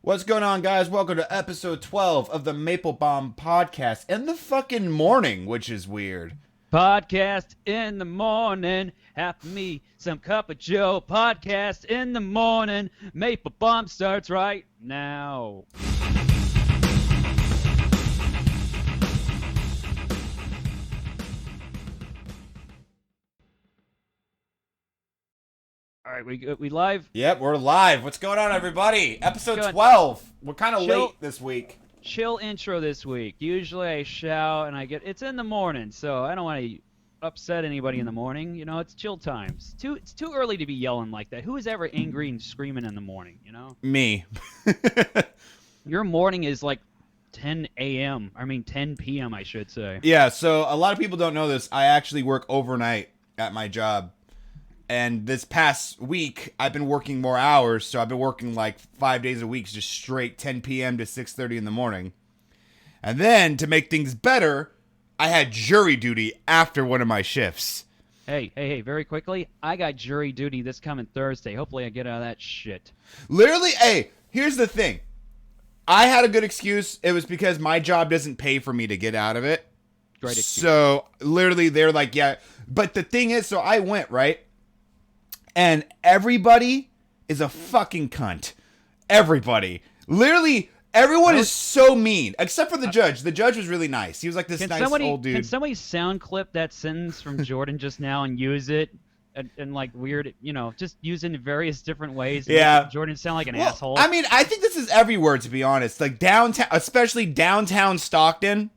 What's going on, guys? Welcome to episode 12 of the Maple-Baum podcast in the fucking morning, which is weird. Podcast in the morning, have me some cup of Joe. Podcast in the morning, Maple-Baum starts right now. All right, we live? Yep, we're live. What's going on, everybody? Episode Good. 12. We're kind of Chill. late this week. Chill intro this week. Usually I shout and it's in the morning, so I don't want to upset anybody in the morning. You know, it's chill times. It's too early to be yelling like that. Who is ever angry and screaming in the morning, you know? Me. Your morning is like 10 a.m. I mean 10 p.m. I should say. Yeah, so a lot of people don't know this. I actually work overnight at my job. And this past week, I've been working more hours, so I've been working like 5 days a week, just straight 10 p.m. to 6:30 in the morning. And then, to make things better, I had jury duty after one of my shifts. Hey, very quickly, I got jury duty this coming Thursday. Hopefully I get out of that shit. Literally, hey, here's the thing. I had a good excuse. It was because my job doesn't pay for me to get out of it. Great excuse. So, literally, they're like, yeah. But the thing is, so I went, right? And everybody is a fucking cunt. Everybody. Literally, everyone is so mean. Except for the judge. The judge was really nice. He was like this nice old dude. Can somebody sound clip that sentence from Jordan just now and use it? And like weird, you know, just use it in various different ways. Yeah. Jordan sound like an asshole. I mean, I think this is everywhere, to be honest. Like downtown, especially downtown Stockton.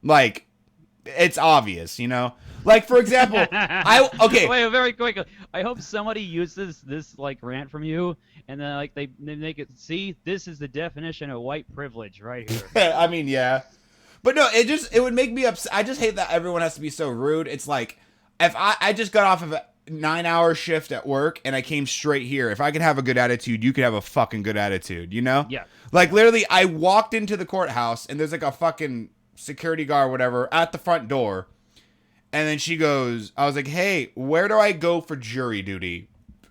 Like, it's obvious, you know? Like, for example, okay. Wait, very quickly. I hope somebody uses this like rant from you, and then like they make it. See, this is the definition of white privilege right here. I mean, yeah, but no, it would make me upset. I just hate that everyone has to be so rude. It's like if I just got off of a 9-hour shift at work and I came straight here. If I could have a good attitude, you could have a fucking good attitude. You know? Yeah. Like literally, I walked into the courthouse and there's like a fucking security guard or whatever at the front door. And then she goes, I was like, hey, where do I go for jury duty?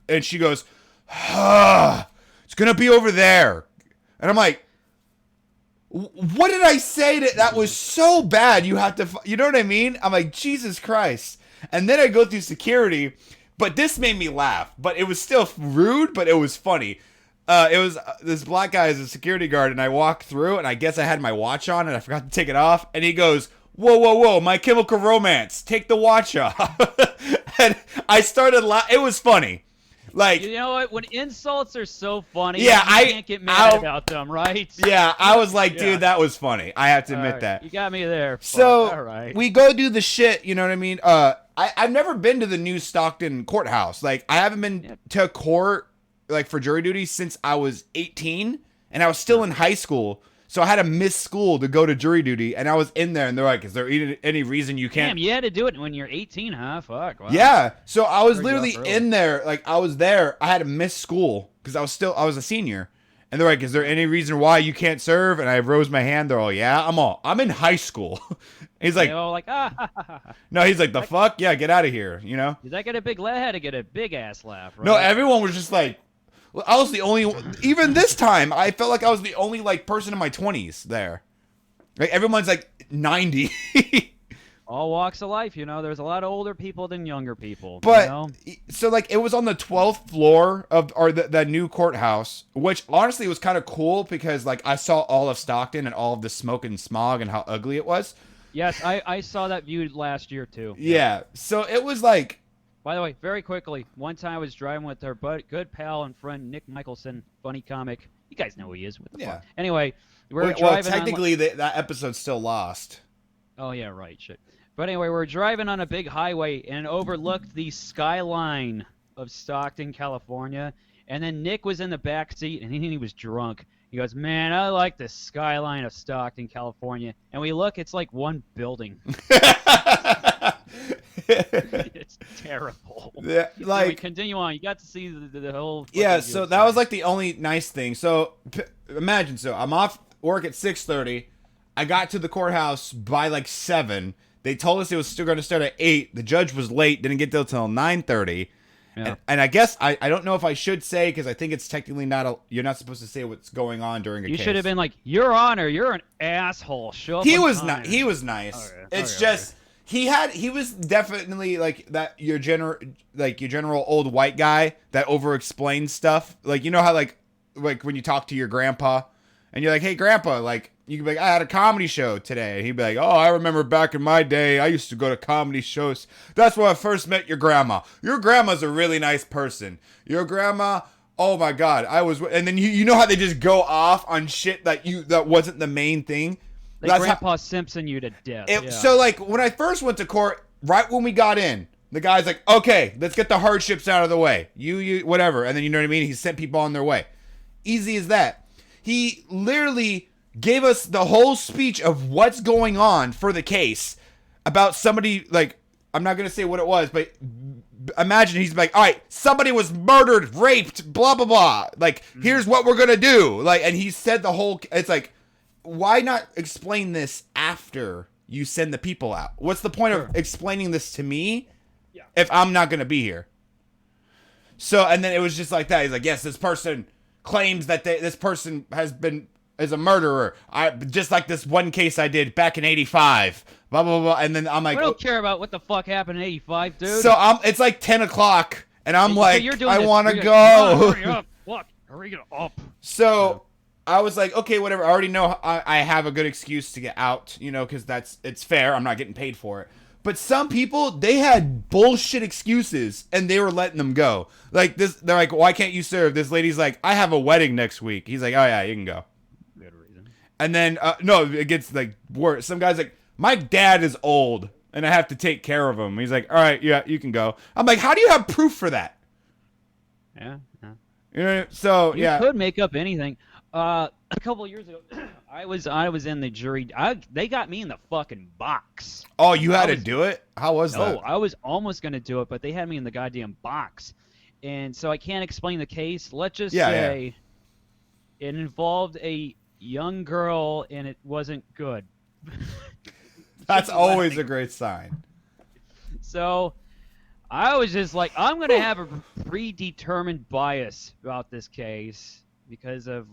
And she goes, it's going to be over there. And I'm like, what did I say that was so bad? You have to, you know what I mean? I'm like, Jesus Christ. And then I go through security, but this made me laugh. But it was still rude, but it was funny. It was this black guy is a security guard, and I walked through, and I guess I had my watch on, and I forgot to take it off. And he goes, whoa, My Chemical Romance, take the watch off. And I started laughing. It was funny. Like, you know what? When insults are so funny, yeah, you can't get mad about them, right? Yeah, I was like, dude, that was funny. I have to admit that. You got me there. So, all right. we go do the shit, you know what I mean? I've never been to the new Stockton courthouse. Like, I haven't been to court, like, for jury duty since I was 18, and I was still in high school. So I had to miss school to go to jury duty, and I was in there, and they're like, is there any reason you can't? Damn, you had to do it when you're 18, huh? Fuck. Wow. Yeah. So I was literally in there, like, I was there. I had to miss school because I was a senior. And they're like, is there any reason why you can't serve? And I rose my hand. They're all, yeah, I'm in high school. He's like, no, he's like, the fuck? Yeah, get out of here, you know? Did I get a big laugh? I had to get a big ass laugh, right? No, everyone was just like, I was the only, even this time, I felt like I was the only, like, person in my 20s there. Like, everyone's, like, 90. All walks of life, you know. There's a lot of older people than younger people. But, you know? So, like, it was on the 12th floor of, or the new courthouse, which, honestly, was kind of cool because, like, I saw all of Stockton and all of the smoke and smog and how ugly it was. Yes, I saw that view last year, too. Yeah. So, it was, like... By the way, very quickly, one time I was driving with our good pal and friend Nick Michelson, funny comic. You guys know who he is. What the fuck? Anyway, we're driving. Well, technically, that episode's still lost. Oh yeah, right. Shit. But anyway, we're driving on a big highway and overlooked the skyline of Stockton, California. And then Nick was in the back seat, and he was drunk. He goes, "Man, I like the skyline of Stockton, California." And we look, it's like one building. It's terrible. Yeah, like, anyway, continue on. You got to see the whole. Yeah, so that was like the only nice thing. So imagine, so I'm off work at 6:30. I got to the courthouse by like 7. They told us it was still going to start at 8. The judge was late, didn't get there till 9:30. Yeah. And I guess I don't know if I should say, because I think it's technically you're not supposed to say what's going on during a You case. should have been like, Your Honor, you're an asshole. Show up He on was time. not. He was nice. Okay, It's okay, just he was definitely like that your general old white guy that over explains stuff. Like, you know how like when you talk to your grandpa and you're like, hey grandpa, like you can be like, I had a comedy show today, and he'd be like, oh, I remember back in my day I used to go to comedy shows. That's where I first met your grandma. Your grandma's a really nice person. Your grandma, oh my god, and then you know how they just go off on shit that wasn't the main thing. Like Grandpa Simpson you to death. Yeah. So, like, when I first went to court, right when we got in, the guy's like, okay, let's get the hardships out of the way. You, whatever. And then, you know what I mean? He sent people on their way. Easy as that. He literally gave us the whole speech of what's going on for the case about somebody, like, I'm not going to say what it was, but imagine he's like, all right, somebody was murdered, raped, blah, blah, blah. Like, here's what we're going to do. Like, and he said the whole, it's like, why not explain this after you send the people out? What's the point of explaining this to me if I'm not going to be here? So, and then it was just like that. He's like, yes, this person claims that this person is a murderer. Just like this one case I did back in 85, blah, blah, blah. And then I'm like, I don't care about what the fuck happened in 85, dude. So it's like 10 o'clock and I'm like, I want to go. Hurry up. Fuck. Hurry up. So I was like, okay, whatever. I already know I have a good excuse to get out, you know, because it's fair. I'm not getting paid for it. But some people, they had bullshit excuses, and they were letting them go. Like this, they're like, why can't you serve? This lady's like, I have a wedding next week. He's like, oh yeah, you can go. Good reason. And then, no, it gets like worse. Some guy's like, my dad is old, and I have to take care of him. He's like, all right, yeah, you can go. I'm like, how do you have proof for that? Yeah. You know, so you could make up anything. A couple of years ago, I was in the jury. They got me in the fucking box. Oh, you had to do it? How was that? No, I was almost gonna do it, but they had me in the goddamn box, and so I can't explain the case. Let's just say it involved a young girl, and it wasn't good. That's always a great sign. So I was just like, I'm gonna have a predetermined bias about this case because of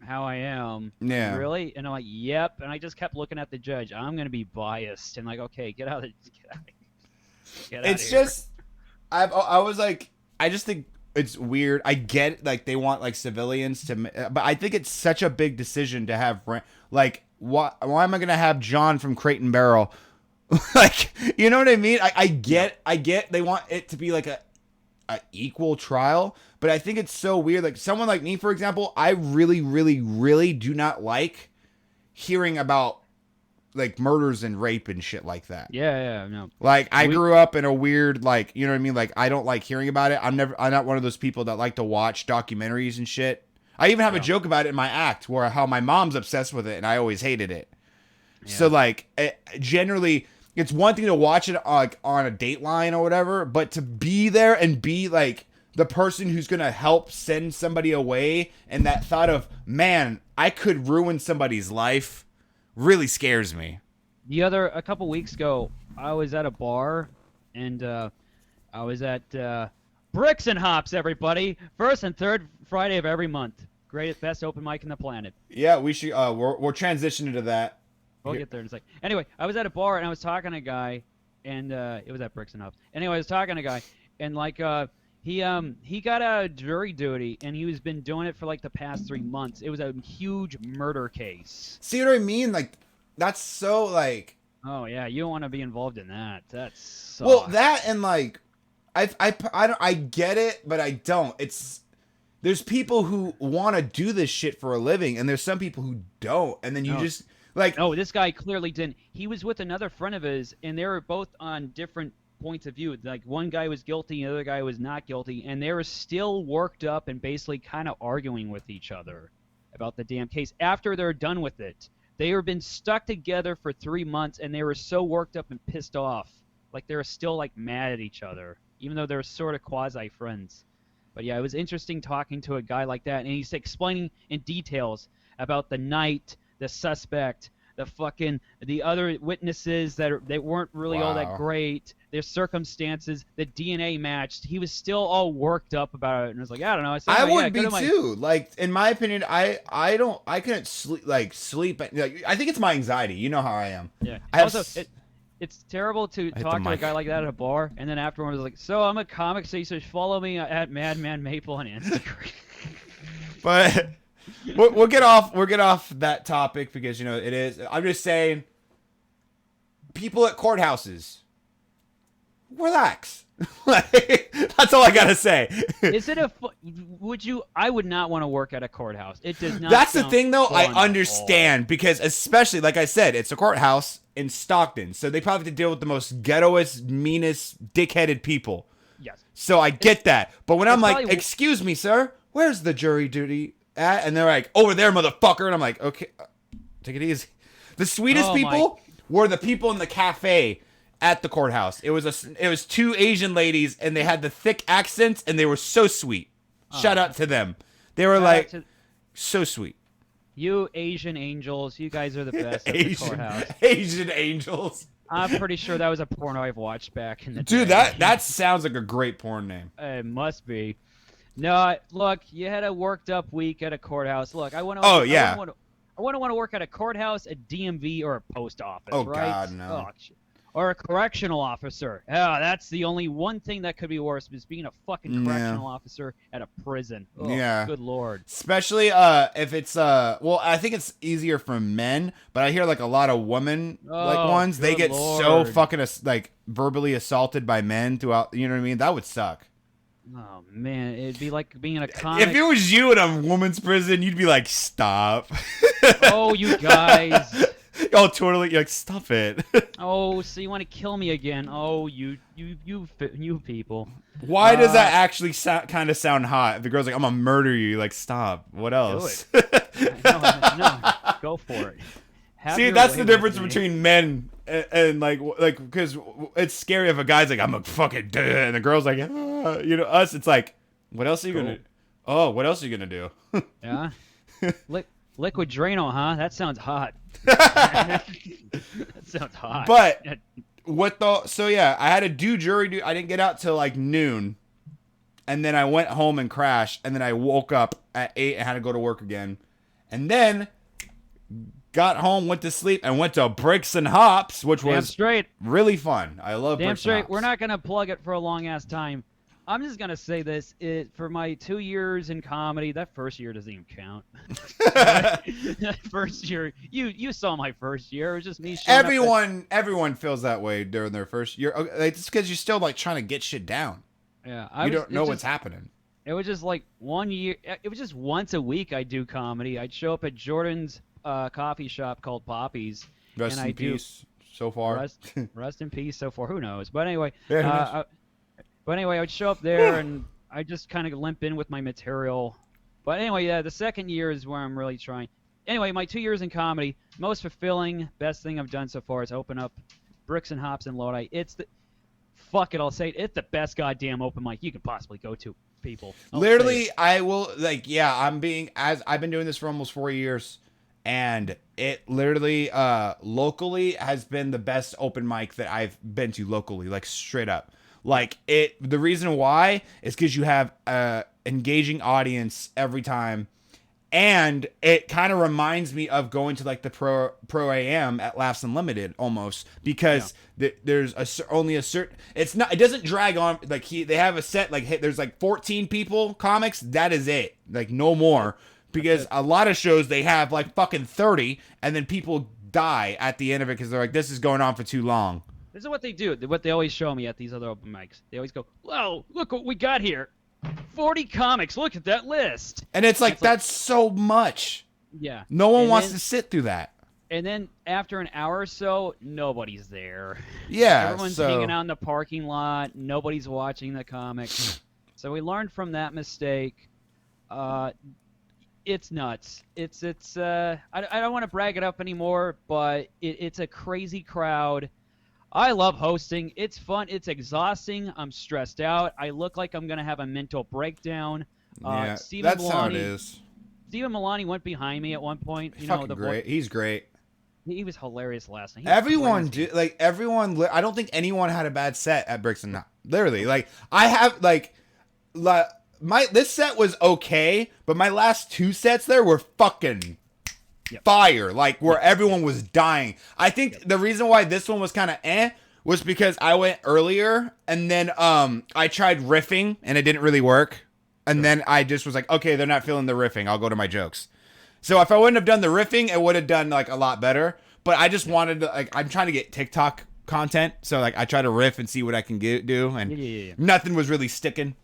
how I am. Yeah. Really? And I'm like, yep. And I just kept looking at the judge. I'm gonna be biased. And like, okay, get out of here. It's just, I was like, I just think it's weird. I get like they want like civilians to, but I think it's such a big decision to have like why am I gonna have John from Crate and Barrel? Like, you know what I mean? I get they want it to be like a equal trial, but I think it's so weird. Like someone like me, for example, I really, really, really do not like hearing about like murders and rape and shit like that. Yeah, no. Like I grew up in a weird, like, you know what I mean? Like I don't like hearing about it. I'm not one of those people that like to watch documentaries and shit. I even have a joke about it in my act where how my mom's obsessed with it and I always hated it. Yeah. So like generally it's one thing to watch it like on a Dateline or whatever, but to be there and be like the person who's going to help send somebody away, and that thought of, man, I could ruin somebody's life really scares me. A couple weeks ago, I was at a bar, and I was at Bricks and Hops, everybody. First and third Friday of every month. Greatest, best open mic in the planet. Yeah, we should. We're transitioning to that. We'll get there in a second. Anyway, I was at a bar and I was talking to a guy, and it was at Bricks and Hops. Anyway, I was talking to a guy, and like he got a jury duty, and he's been doing it for like the past 3 months. It was a huge murder case. See what I mean? Like that's so like. Oh yeah, you don't want to be involved in that. That's well, that and like, I get it, but I don't. There's people who want to do this shit for a living, and there's some people who don't, and then you just. Like, no, this guy clearly didn't. He was with another friend of his, and they were both on different points of view. Like, one guy was guilty, the other guy was not guilty, and they were still worked up and basically kind of arguing with each other about the damn case. After they're done with it, they were been stuck together for 3 months, and they were so worked up and pissed off. Like, they were still, like, mad at each other, even though they're sort of quasi-friends. But, yeah, it was interesting talking to a guy like that, and he's explaining in details about the night, the suspect, the other witnesses that weren't really all that Wow. great, their circumstances, the DNA matched. He was still all worked up about it, and was like, I don't know. I said, I oh, yeah, would go be to my too. Like in my opinion, I couldn't sleep. Like, I think it's my anxiety. You know how I am. yeah. I have. Also, it's terrible to I hit the talk to a mic. guy like that at a bar, and then afterwards, like, so I'm a comic, so you should follow me at Madman Maple on Instagram. But we'll get off that topic because it is. I'm just saying, people at courthouses, relax. Like, that's all I gotta say. Is it would you? I would not want to work at a courthouse. It does not. That's the sound thing, though. I fun at all. understand because, especially like I said, it's a courthouse in Stockton, so they probably have to deal with the most ghettoest, meanest, dickheaded people. Yes. So I get that. But when I'm it's like, probably- excuse me, sir, where's the jury duty at? And they're like, over there, motherfucker. And I'm like, okay, take it easy. The sweetest Oh, people were the people in the cafe at the courthouse. It was two Asian ladies, and they had the thick accents, and they were so sweet. Shout out to them. They were Shout out like, to so sweet. you Asian angels, you guys are the best at the courthouse. Asian angels. I'm pretty sure that was a porno I've watched back in the Dude, day. that sounds like a great porn name. It must be. No, look, you had a worked up week at a courthouse. Look, I want to. Oh, yeah. I wouldn't want to work at a courthouse, a DMV, or a post office. Oh, right? God, no. Oh, or a correctional officer. Yeah, that's the only one thing that could be worse is being a fucking correctional officer at a prison. Oh, Yeah. Good lord. Especially if it's well, I think it's easier for men, but I hear like a lot of women like Oh, ones, they good get so lord. fucking like verbally assaulted by men throughout, you know what I mean? That would suck. Oh man, it'd be like being in a comic. If it was you in a woman's prison, you'd be like, stop. Oh, you guys. Oh, totally. You're like, stop it. Oh, so you want to kill me again? Oh, you people. Why does that actually kind of sound hot? The girl's like, I'm gonna murder you. You're like, stop. What else? No, go for it. Have See, your that's way the with difference me. between men and like because it's scary if a guy's like, I'm a fucking duh, and the girl's like, ah. Us, it's like, what else are you gonna? Oh, what else are you gonna do? Yeah. Liquid Drano, huh? That sounds hot. That sounds hot. But so yeah, I had to do jury duty. I didn't get out till like noon, and then I went home and crashed, and then I woke up at 8 and had to go to work again, and then got home, went to sleep, and went to Bricks and Hops, which Damn was straight. really fun. I love Damn Bricks and straight. Hops. We're not gonna plug it for a long ass time. I'm just gonna say this: for my 2 years in comedy, that first year doesn't even count. That first year, you saw my first year. It was just me. Showing up Everyone feels that way during their first year. Like, it's because you're still like trying to get shit down. yeah, You don't know what's happening. It was just like 1 year. It was just once a week I do comedy. I'd show up at Jordan's coffee shop called Poppy's. Rest and in peace. So far. Rest in peace. So far, who knows? But anyway, Yeah, who knows? I would show up there and I just kind of limp in with my material. But anyway, yeah, the second year is where I'm really trying. Anyway, my 2 years in comedy, most fulfilling, best thing I've done so far is open up Bricks and Hops in Lodi. Fuck it, I'll say it. It's the best goddamn open mic you could possibly go to, people. I'll say Literally, it. I will I've been doing this for almost 4 years, and it literally locally has been the best open mic that I've been to locally, like straight up. Like the reason why is because you have engaging audience every time, and it kind of reminds me of going to like the pro AM at Laughs Unlimited almost, because there's only a certain, it doesn't drag on, like they have a set, like, hey, there's like 14 people comics, that is it, like no more, because a lot of shows they have like fucking 30, and then people die at the end of it because they're like, this is going on for too long. This is what they do. What they always show me at these other open mics. They always go, "Whoa, look what we got here! 40 comics. Look at that list." And it's like, that's so much. Yeah. No one And wants then- to sit through that. And then after an hour or so, nobody's there. Yeah. Everyone's hanging out in the parking lot. Nobody's watching the comics. So we learned from that mistake. It's nuts. I don't want to brag it up anymore, but it's a crazy crowd. I love hosting. It's fun. It's exhausting. I'm stressed out. I look like I'm going to have a mental breakdown. Yeah, Stephen that's how it Milani- is. Stephen Milani went behind me at one point. You know, Fucking the great. He's great. He was hilarious last night. Everyone everyone. I don't think anyone had a bad set at Bricks and Knot. Literally, like I have this set was okay, but my last 2 sets there were fucking fire. Like where everyone was dying. I think the reason why this one was kind of was because I went earlier and then I tried riffing and it didn't really work. And then I just was like, okay, they're not feeling the riffing. I'll go to my jokes. So if I wouldn't have done the riffing, it would have done like a lot better. But I just wanted to, like, I'm trying to get TikTok content. So like I try to riff and see what I can do. And nothing was really sticking.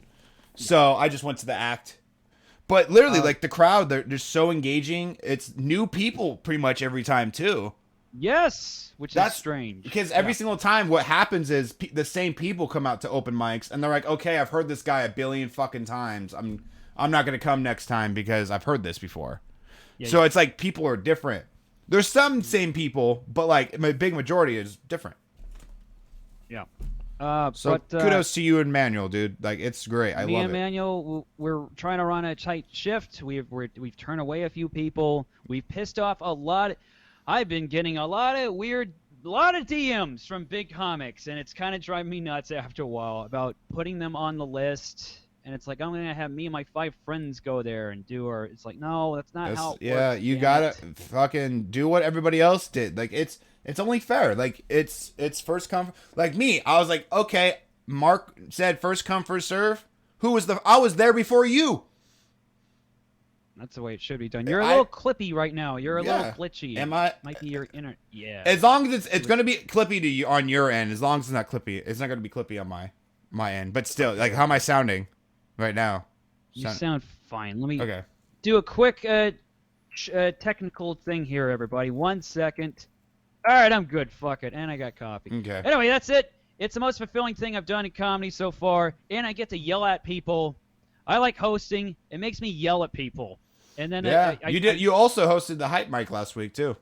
So I just went to the act. But literally, like the crowd, they're just so engaging. It's new people pretty much every time too. Yes, which is strange. Because every single time what happens is the same people come out to open mics and they're like, okay, I've heard this guy a billion fucking times. I'm not going to come next time because I've heard this before. So it's like people are different. There's some same people, but like a big majority is different. Yeah. So kudos to you and Manuel, dude. Like it's great. I love it. Me and Manuel, we're trying to run a tight shift. We've turned away a few people. We've pissed off a lot. I've been getting a lot of DMs from big comics, and it's kind of driving me nuts after a while about putting them on the list. And it's like, I'm going to have me and my 5 friends go there and do her. It's like, no, that's not how it works. You got to fucking do what everybody else did. Like, it's only fair. Like, it's first come. Like me, I was like, okay, Mark said first come, first serve. I was there before you. That's the way it should be done. You're a little clippy right now. You're a little glitchy. Am I? Might be your inner. Yeah. As long as it's going to be clippy to you on your end. As long as it's not clippy, it's not going to be clippy on my end. But still, like, how am I sounding right now? You sound fine. Let me do a quick technical thing here, everybody. 1 second. All right, I'm good. Fuck it. And I got coffee. Okay. Anyway, that's it. It's the most fulfilling thing I've done in comedy so far, and I get to yell at people. I like hosting. It makes me yell at people. And then you also hosted the Hype Mic last week too.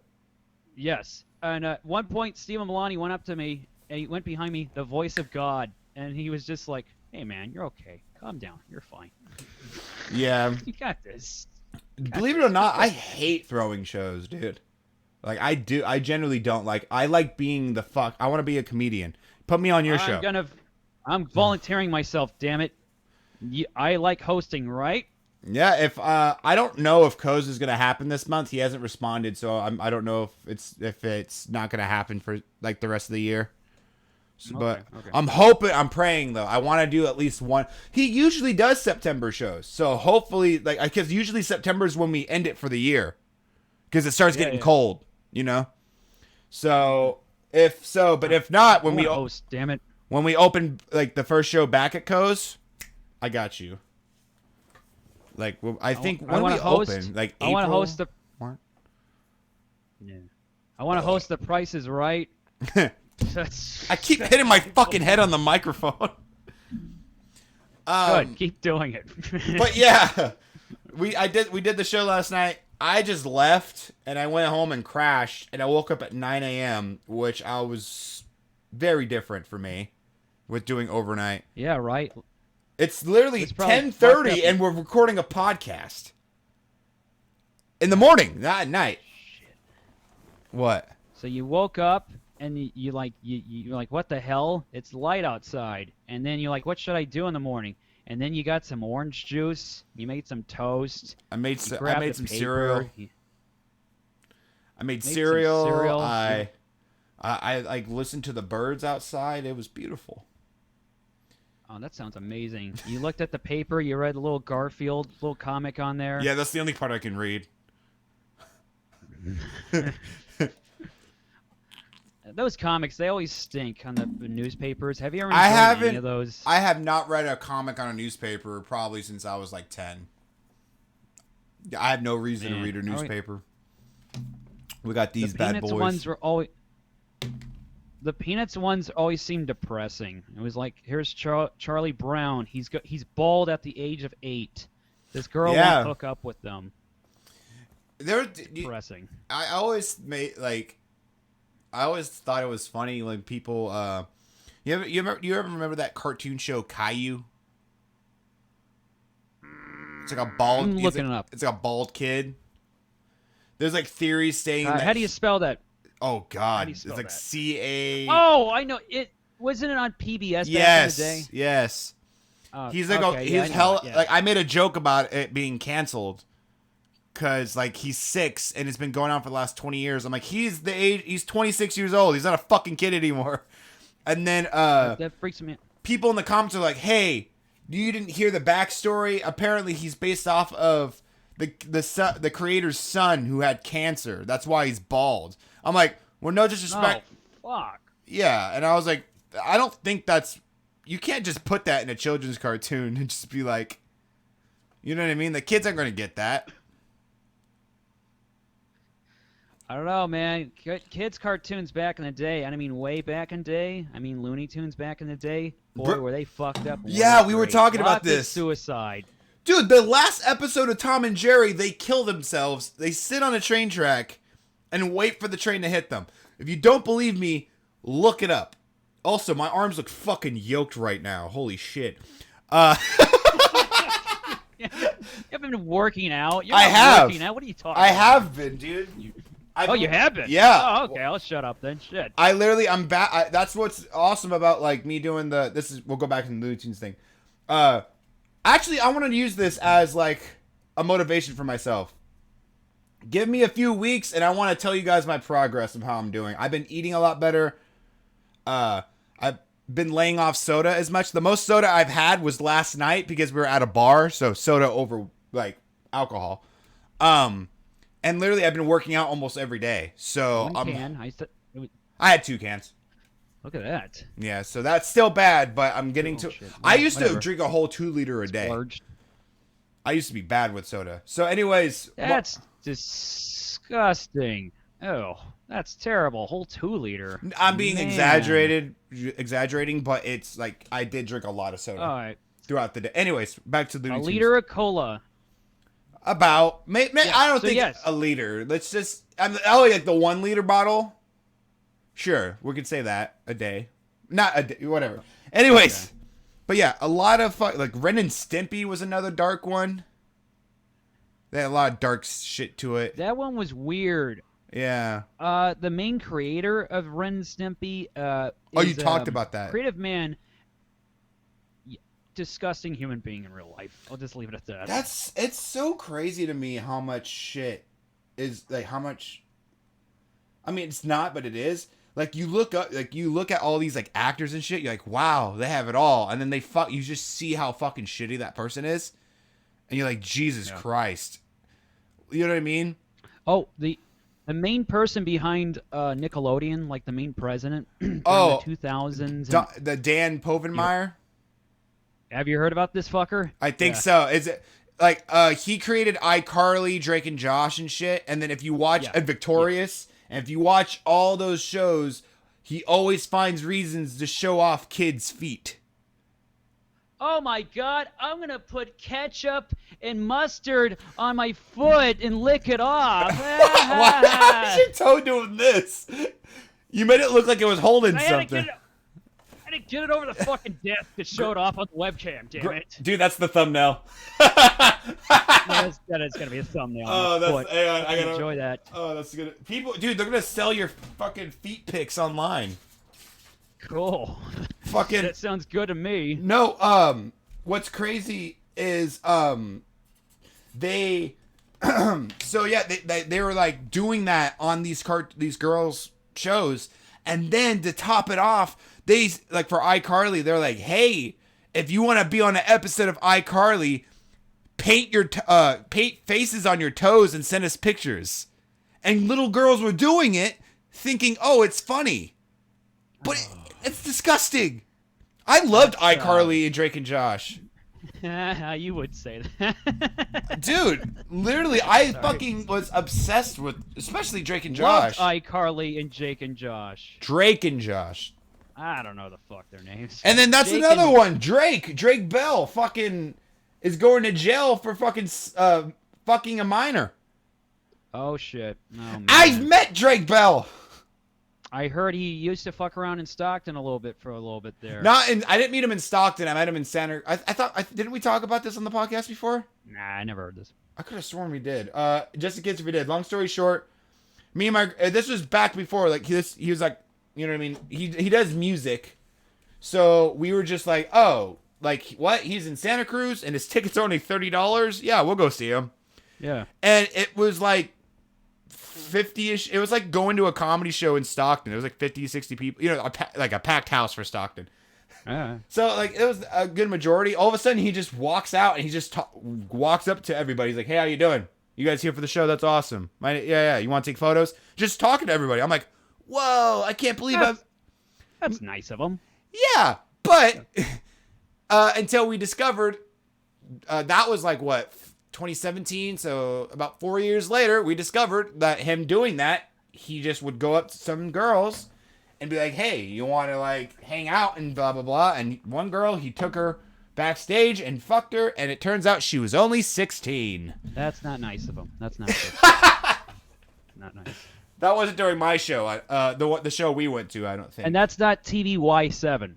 Yes. And at one point, Stephen Milani went up to me and he went behind me, the voice of God, and he was just like, "Hey man, you're okay. Calm down. You're fine. Yeah. You got this." Believe it or not, I hate throwing shows, dude. Like I do. I generally don't like. I like being the fuck. I want to be a comedian. Put me on your show. I'm volunteering myself. Damn it. I like hosting, right? Yeah, if I don't know if Coz is gonna happen this month. He hasn't responded, so I don't know if it's not gonna happen for like the rest of the year. So, but I'm hoping, I'm praying though. I want to do at least one. He usually does September shows, so hopefully, like, because usually September is when we end it for the year, because it starts getting cold, you know. So but if not, when we host, damn it, when we open like the first show back at Coz, I got you. Like, I think when we open, like April. I want to host the. Yeah. I want to host the Price is Right. I keep hitting my fucking head on the microphone. Good, keep doing it. But yeah, we did the show last night. I just left and I went home and crashed, and I woke up at 9 a.m., which I was very different for me with doing overnight. Yeah, right. It's literally 10:30 and we're recording a podcast. In the morning, not at night. Shit. What? So you woke up and you're like, what the hell? It's light outside. And then you're like, what should I do in the morning? And then you got some orange juice. You made some toast. I made some cereal. I made cereal. I like listened to the birds outside. It was beautiful. Oh, that sounds amazing. You looked at the paper, you read a little Garfield, little comic on there. Yeah, that's the only part I can read. Those comics, they always stink on the newspapers. Have you ever enjoyed any of those? I have not read a comic on a newspaper probably since I was like 10. I have no reason to read a newspaper. We got these bad boys. Ones were always... The Peanuts ones always seemed depressing. It was like, here's Charlie Brown. He's bald at the age of 8. This girl won't hook up with them. They're depressing. I always thought it was funny when people. You ever remember that cartoon show Caillou? It's like a bald. I'm looking it up. It's like a bald kid. There's like theories saying that. How do you spell that? Oh How God, do you it's spell like that? CA. Oh, I know it. Wasn't it on PBS back in the Yes, day? yes. He's like, okay, yeah, I he's know hell. it, yeah. Like, I made a joke about it being canceled because like he's 6 and it's been going on for the last 20 years. I'm like, he's the age. He's 26 years old. He's not a fucking kid anymore. And then That freaks me out. people in the comments are like, hey, you didn't hear the backstory? Apparently, he's based off of the creator's son who had cancer. That's why he's bald. I'm like, well, no disrespect. Oh, fuck. Yeah, and I was like, I don't think that's. You can't just put that in a children's cartoon and just be like, you know what I mean? The kids aren't going to get that. I don't know, man. Kids' cartoons back in the day. I mean, way back in the day. I mean, Looney Tunes back in the day. Boy, were they fucked up. Yeah, we were great. talking about Lots of this. suicide. Dude, the last episode of Tom and Jerry, they kill themselves. They sit on a train track and wait for the train to hit them. If you don't believe me, look it up. Also, my arms look fucking yoked right now. Holy shit. You haven't been working out. You're I not have. Working out. What are you talking I about? have been, dude. Oh, you have been? Yeah. Oh, okay. I'll shut up then. Shit. I'm back. That's what's awesome about like me doing we'll go back to the Looney Tunes thing. Actually, I want to use this as like a motivation for myself. Give me a few weeks and I want to tell you guys my progress of how I'm doing. I've been eating a lot better. I've been laying off soda as much. The most soda I've had was last night because we were at a bar, so soda over like alcohol. And literally I've been working out almost every day. So One can. I had 2 cans. Look at that. Yeah, so that's still bad, but I'm getting to. Shit. I used to Whatever. drink a whole 2 liter a day. Splurged. I used to be bad with soda. So, anyways, That's disgusting. Oh, that's terrible. Whole 2 liter. I'm being Man. exaggerating, but it's like I did drink a lot of soda All right. throughout the day. Anyways, back to the A liter of cola. About I don't so think yes. a liter. Let's just like the 1 liter bottle. Sure, we could say that a day, not a day, whatever. Anyways, Okay. But yeah, a lot of like Ren and Stimpy was another dark one. They had a lot of dark shit to it. That one was weird. Yeah. The main creator of Ren and Stimpy. You talked about that. Creative man. Disgusting human being in real life. I'll just leave it at that. It's so crazy to me how much shit is like how much. I mean, it's not, but it is. Like you look at all these like actors and shit. You're like, wow, they have it all, and then you just see how fucking shitty that person is, and you're like, Jesus Christ. You know what I mean? Oh, the main person behind Nickelodeon, like the main president during the 2000s. The Dan Povenmire. Have you heard about this fucker? I think so. Is it like he created iCarly, Drake and Josh and shit, and then if you watch Victorious, and if you watch all those shows, he always finds reasons to show off kids' feet. Oh my God! I'm gonna put ketchup and mustard on my foot and lick it off. Why is your toe doing this? You made it look like it was holding something. I had to get it over the fucking desk to show it off on the webcam. Damn it, dude! That's the thumbnail. that is gonna be a thumbnail. Oh, that's. Hang on, I gotta enjoy that. Oh, that's good. People, dude, they're gonna sell your fucking feet pics online. Cool. Fucking. That sounds good to me. No, what's crazy is they so yeah, they were like doing that on these girls shows, and then to top it off, they like for iCarly, they're like, hey, if you want to be on an episode of iCarly, paint faces on your toes and send us pictures. And little girls were doing it thinking, oh, it's funny, but it's disgusting. I loved iCarly and Drake and Josh. You would say that. Dude, literally, I fucking was obsessed with, especially Drake and Josh. Loved iCarly and Jake and Josh. Drake and Josh. I don't know the fuck their names. And then that's another one. Drake Bell fucking is going to jail for fucking fucking a minor. Oh shit. Oh, man. I've met Drake Bell. I heard he used to fuck around in Stockton a little bit there. I didn't meet him in Stockton. I met him in Santa. I thought didn't we talk about this on the podcast before? Nah, I never heard this. I could have sworn we did. Just in case if we did. Long story short, Me and my this was back before like he was like, you know what I mean? He does music. So we were just like, "Oh, like what? He's in Santa Cruz and his tickets are only $30? Yeah, we'll go see him." Yeah. And it was like 50ish. It was like going to a comedy show in Stockton. It was like 50, 60 people, you know, like a packed house for Stockton. So like it was a good majority. All of a sudden he just walks out and he just walks up to everybody. He's like, "Hey, how you doing? You guys here for the show? That's awesome. Yeah. You want to take photos?" Just talking to everybody. I'm like, "Whoa, I can't believe that's nice of him." Yeah, but until we discovered that was like what 2017. So about 4 years later, we discovered that him doing that, he just would go up to some girls and be like, "Hey, you want to like hang out and blah blah blah." And one girl, he took her backstage and fucked her, and it turns out she was only 16. That's not nice of him. That's not good. Not nice. That wasn't during my show. The show we went to, I don't think. And that's not TVY7.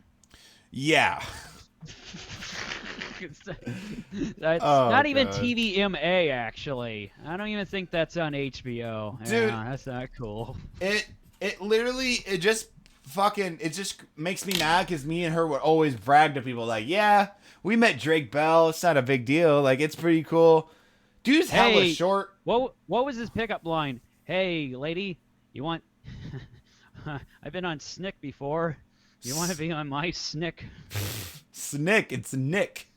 Yeah. That's not even TVMA, actually. I don't even think that's on HBO. Dude, yeah, that's not cool. It literally, it just makes me mad because me and her would always brag to people like, "Yeah, we met Drake Bell. It's not a big deal. Like, it's pretty cool." Dude's hella short. What was his pickup line? "Hey, lady, you want... I've been on Snick before. You want to be on my Snick?" Snick, it's Nick.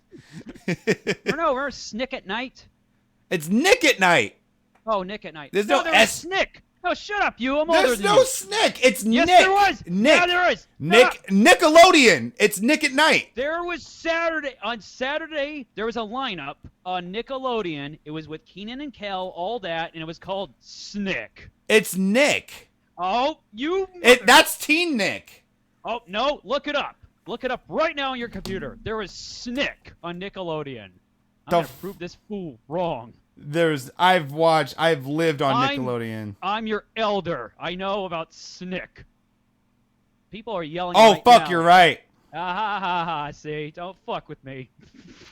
No, we're Snick at Night. It's Nick at Night. Oh, Nick at Night. There's no S. Snick. No, shut up, you. I'm older There's than no you. Snick. It's Yes, Nick. there was. Nick. Yeah, there is. Nickelodeon. It's Nick at Night. There was Saturday. On Saturday, there was a lineup on Nickelodeon. It was with Keenan and Kel, all that, and it was called Snick. It's Nick. Oh, you... That's Teen Nick. Oh, no, look it up. Look it up right now on your computer. There was Snick on Nickelodeon. I'm going to prove this fool wrong. I've lived on Nickelodeon. I'm your elder. I know about Snick. People are yelling Oh, right fuck, now. you're right. Ha ha ha, see? Don't fuck with me.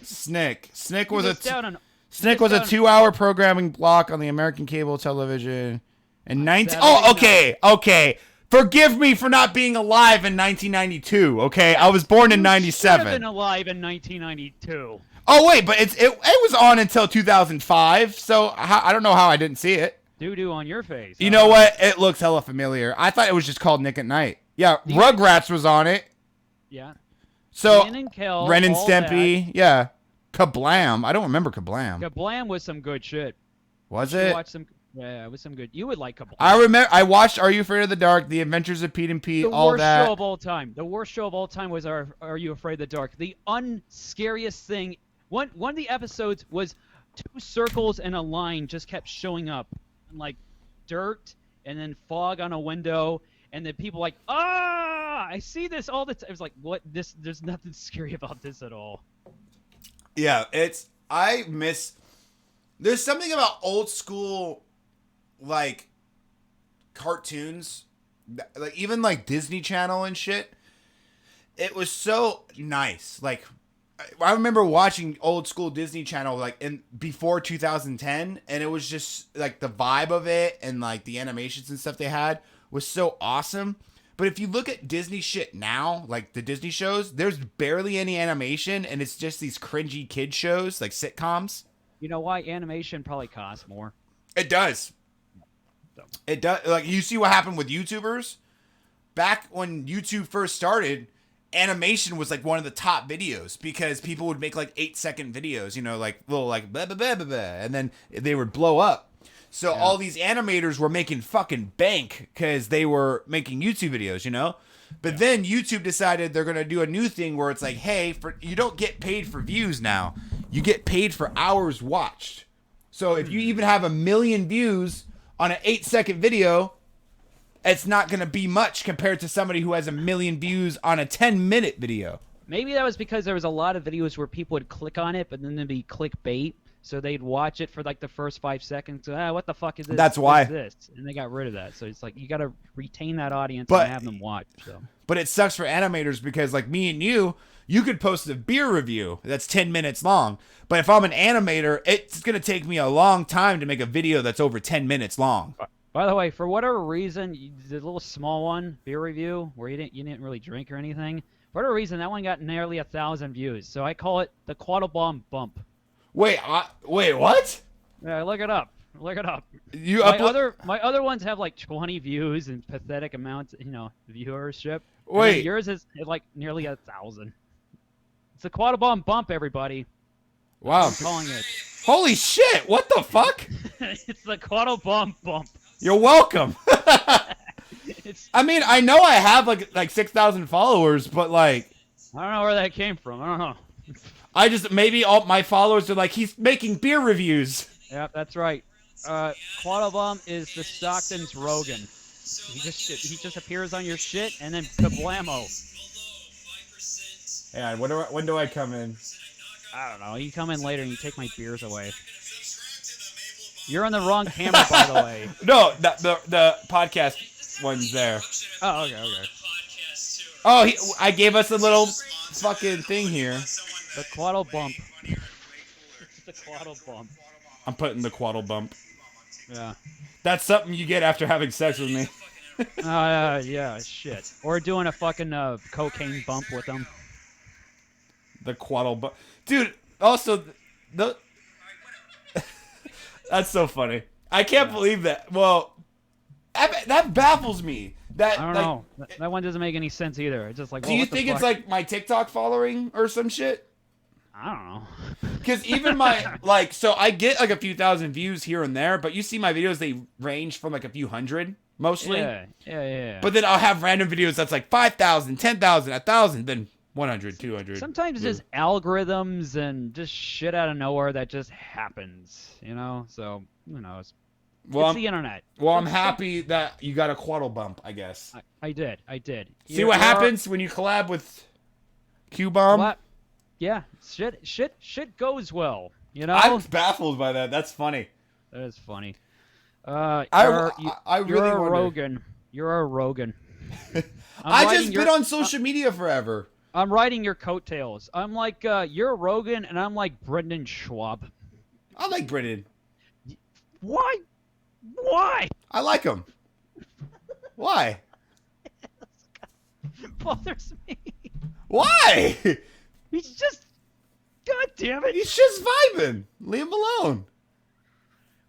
Snick was a 2-hour programming block on the American cable television. And Saturday okay. Forgive me for not being alive in 1992, okay? I was born in 97. You should have been alive in 1992. Oh, wait, but it was on until 2005, so I don't know how I didn't see it. Doo-doo on your face. You know what? It looks hella familiar. I thought it was just called Nick at Night. Yeah, Rugrats was on it. Yeah. So, Ren and Kel, Ren and all Stimpy, yeah. Kablam. I don't remember Kablam. Kablam was some good shit. Was it? Yeah, it was some good. You would like Kablam. I remember. I watched Are You Afraid of the Dark, The Adventures of Pete and Pete, all that. The worst show of all time. The worst show of all time was Are You Afraid of the Dark. The unscariest thing. One of the episodes was 2 circles and a line just kept showing up, like dirt and then fog on a window, and then people like, I see this all the time. It was like, what? There's nothing scary about this at all. Yeah, there's something about old school, like, cartoons, like, even, like, Disney Channel and shit. It was so nice. Like, I remember watching old school Disney Channel, like, before 2010, and it was just, like, the vibe of it and, like, the animations and stuff they had was so awesome. But if you look at Disney shit now, like the Disney shows, there's barely any animation, and it's just these cringy kid shows, like sitcoms. You know why? Animation probably costs more. It does. It does. Like, you see what happened with YouTubers? Back when YouTube first started, animation was like one of the top videos because people would make like 8-second videos, you know, like little like blah, blah, blah, blah, blah, and then they would blow up. So all these animators were making fucking bank because they were making YouTube videos, you know? But then YouTube decided they're going to do a new thing where it's like, hey, you don't get paid for views now. You get paid for hours watched. So if you even have 1 million views on an 8-second video, it's not going to be much compared to somebody who has 1 million views on a 10-minute video. Maybe that was because there was a lot of videos where people would click on it, but then there'd be clickbait. So they'd watch it for like the first 5 seconds. What the fuck is this? That's why. What is this? And they got rid of that. So it's like you got to retain that audience and have them watch. So. But it sucks for animators because like me and you could post a beer review that's 10 minutes long. But if I'm an animator, it's going to take me a long time to make a video that's over 10 minutes long. By the way, for whatever reason, the little small one, beer review, where you didn't really drink or anything, for whatever reason, that one got nearly 1,000 views. So I call it the Quattlebaum bump. Wait, what? Yeah, look it up. Look it up. You My other ones have like 20 views and pathetic amounts, viewership. Wait, yours is like nearly 1,000. It's the Quattlebaum bump, everybody. wow. I'm calling it. Holy shit! What the fuck? It's the Quattlebaum bump. You're welcome. It's I mean, I know I have like 6,000 followers, but like, I don't know where that came from. I don't know. I just maybe all my followers are like, he's making beer reviews. Yep, that's right. Quattlebaum is the Stockton's Rogan. He just appears on your shit and then kablamo. Yeah, when do I come in? I don't know. You come in later and you take my beers away. You're on the wrong camera, by the way. No, the podcast one's there. Oh, okay. Oh, I gave us a little fucking thing here. The Quaddle bump. It's the Quaddle bump. I'm putting the Quaddle bump. Yeah. That's something you get after having sex with me. Yeah, shit. Or doing a fucking cocaine bump with them. The Quaddle bump. Dude, also, the that's so funny. I can't believe that. Well, that baffles me. I don't know. That one doesn't make any sense either. It's just like, do you think it's like my TikTok following or some shit? I don't know. Because even my, so I get like a few thousand views here and there, but you see my videos, they range from like a few hundred, mostly. Yeah. But then I'll have random videos that's like 5,000, 10,000, 1,000, then 100, 200. Sometimes just algorithms and just shit out of nowhere that just happens, So, who knows? Well, it's the internet. Well, I'm happy that you got a Quaddle bump, I guess. I did. See what happens when you collab with Q-Bomb? Yeah, shit goes well, I'm baffled by that. That's funny. That is funny. I really you're a wonder. Rogan. You're a Rogan. I just been on social media forever. I'm riding your coattails. I'm like, you're a Rogan, and I'm like Brendan Schwab. I like Brendan. Why? Why? I like him. Why? Bothers me. Why? He's just, God damn it. He's just vibing. Leave him alone.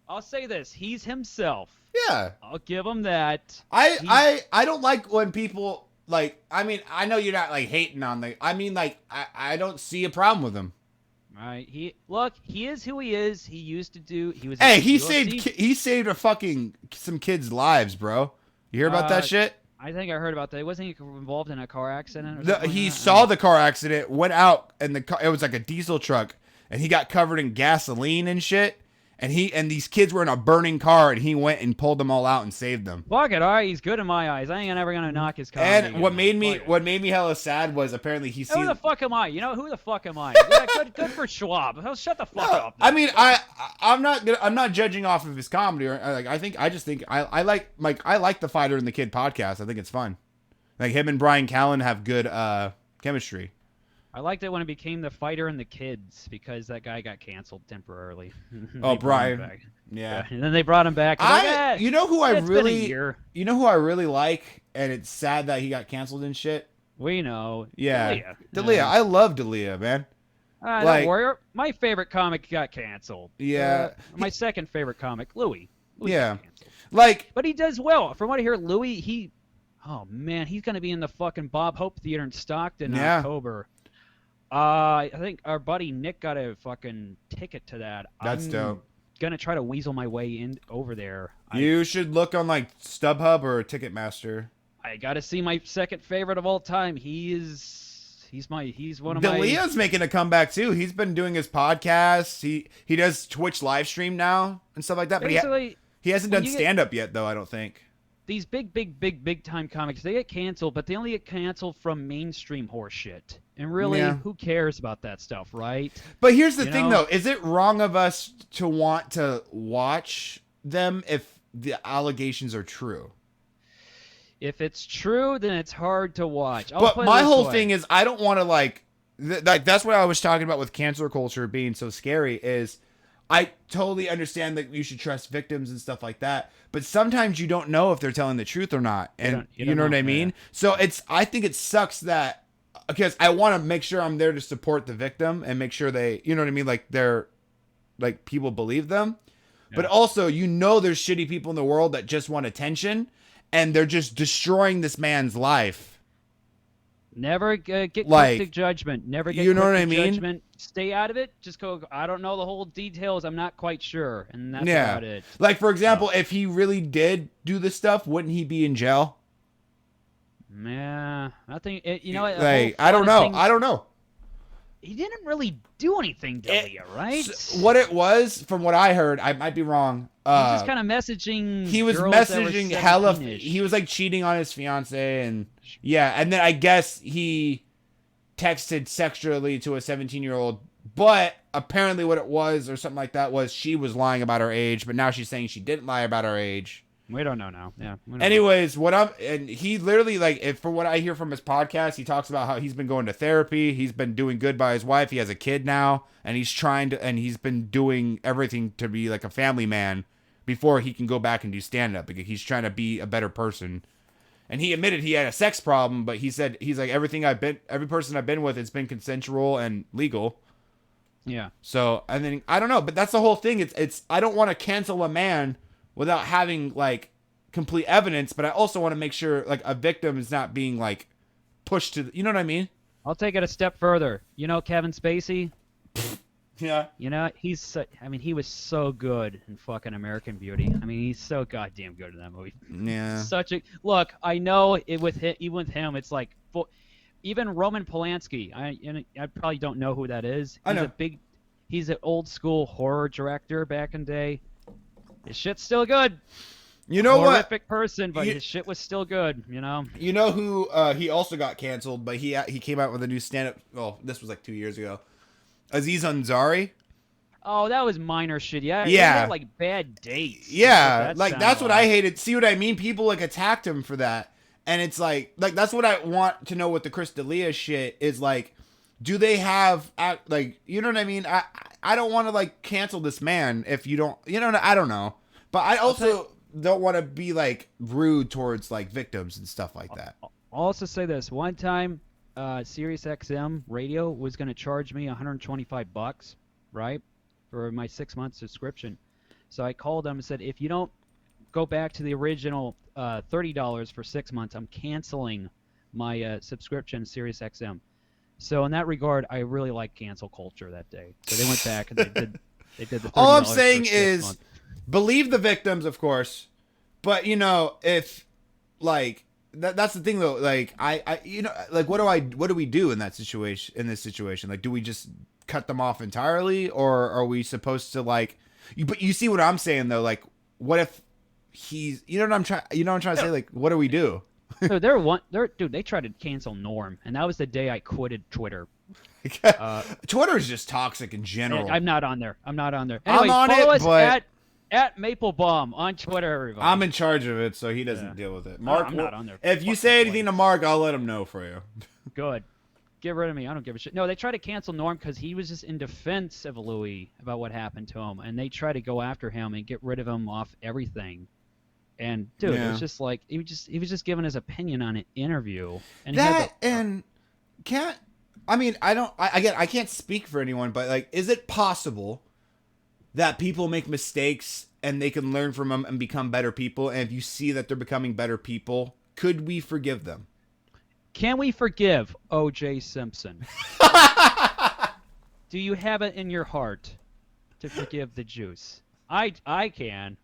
I'll say this. He's himself. Yeah. I'll give him that. I don't like when people, I mean, I know you're not, hating on I don't see a problem with him. Right. He is who he is. He used to do. Hey, he saved some kids' lives, bro. You hear about that shit? I think I heard about that. Wasn't he involved in a car accident? He saw the car accident, went out, and it was like a diesel truck, and he got covered in gasoline and shit. And these kids were in a burning car, and he went and pulled them all out and saved them. Fuck it, all right, he's good in my eyes. I ain't never gonna knock his car. And what made me hella sad was apparently he seen. Who the fuck am I? Who the fuck am I? Yeah, good for Schwab. Shut the fuck up. I mean, I'm not judging off of his comedy. Or I just think I like the Fighter and the Kid podcast. I think it's fun. Like him and Brian Callen have good chemistry. I liked it when it became the Fighter and the Kids because that guy got canceled temporarily. Oh, Brian. Yeah. And then they brought him back. You know who I really like, and it's sad that he got canceled and shit. We know. Yeah. D'Elia. I love D'Elia, man. Don't worry. My favorite comic got canceled. Yeah. My second favorite comic, Louis. Yeah. But he does well. From what I hear, Louis, oh man, he's gonna be in the fucking Bob Hope Theater in Stockton in October. I think our buddy Nick got a fucking ticket to that. That's dope. Gonna try to weasel my way in over there. You should look on StubHub or Ticketmaster. I gotta see my second favorite of all time. He's one of my. D'Elia's making a comeback too. He's been doing his podcasts. He does Twitch live stream now and stuff like that. But he hasn't done stand up yet though. I don't think. These big time comics, they get canceled, but they only get canceled from mainstream horse shit. And really, who cares about that stuff, right? But here's the thing, though. Is it wrong of us to want to watch them if the allegations are true? If it's true, then it's hard to watch. But my whole thing is I don't want to, that's what I was talking about with cancel culture being so scary is I totally understand that you should trust victims and stuff like that, but sometimes you don't know if they're telling the truth or not, and you know what I mean. So I think it sucks that, because I want to make sure I'm there to support the victim and make sure they, you know what I mean, like they're like people believe them, but also there's shitty people in the world that just want attention, and they're just destroying this man's life. Never get quick to judgment. Never get quick to judgment. Stay out of it. Just go, I don't know the whole details. I'm not quite sure. And that's about it. Like, for example, if he really did do this stuff, wouldn't he be in jail? Yeah. I think, you know what? Like, I don't know. He didn't really do anything to Leah, right? What it was, from what I heard, I might be wrong. He was just kind of messaging. He was messaging hella. He was like cheating on his fiance, and and then I guess he texted sexually to a 17-year-old. But apparently, what it was, or something like that, was she was lying about her age. But now she's saying she didn't lie about her age. We don't know now. Yeah. Anyways, and he literally, like, from what I hear from his podcast, he talks about how he's been going to therapy. He's been doing good by his wife. He has a kid now, and he's been doing everything to be like a family man before he can go back and do stand up, because he's trying to be a better person. And he admitted he had a sex problem, but he's like, every person I've been with, it's been consensual and legal. Yeah. So, and then I don't know, but that's the whole thing. It's I don't want to cancel a man without having like complete evidence, but I also want to make sure like a victim is not being like pushed to, you know what I mean? I'll take it a step further. You know Kevin Spacey? Yeah. You know, he was so good in fucking American Beauty. I mean, he's so goddamn good in that movie. Yeah. Look, I know even with him, it's like, even Roman Polanski. I probably don't know who that is. I know. He's an old school horror director back in the day. His shit's still good. You know what? Horrific person, but his shit was still good. You know. You know who he also got canceled, but he came out with a new stand-up. Well, this was like 2 years ago. Aziz Ansari. Oh, that was minor shit. Yeah. Yeah. He had, like, bad dates. Yeah, that's what I hated. See what I mean? People like attacked him for that, and it's like that's what I want to know with the Chris D'Elia shit is like, do they have like, you know what I mean? I don't want to like cancel this man if you don't, you know, I don't know, but I also don't want to be like rude towards like victims and stuff like that. I'll also say this: one time, Sirius XM radio was going to charge me $125, right, for my 6-month subscription. So I called them and said, if you don't go back to the original $30 for 6 months, I'm canceling my subscription to Sirius XM. So in that regard, I really like cancel culture that day. So they went back and they did the $30 All I'm saying for 6 is months. Believe the victims, of course, but you know, if like that's the thing though, like I you know, like what do we do in this situation? Like, do we just cut them off entirely, or are we supposed to like but you see what I'm saying though, like what if he's, you know what I'm trying to say, like what do we do? So dude, they tried to cancel Norm, and that was the day I quitted Twitter. Twitter is just toxic in general. I'm not on there. Anyway, I'm on follow it, us but at Maple-Baum on Twitter, everybody. I'm in charge of it, so he doesn't deal with it. Mark, I'm not on there. If you say anything to Mark, I'll let him know for you. Good. Get rid of me. I don't give a shit. No, they tried to cancel Norm because he was just in defense of Louis about what happened to him, and they tried to go after him and get rid of him off everything. And dude, it was just like he was just giving his opinion on an interview, and I can't speak for anyone, but like, is it possible that people make mistakes and they can learn from them and become better people? And if you see that they're becoming better people, could we forgive them? Can we forgive O.J. Simpson? Do you have it in your heart to forgive the juice? I can.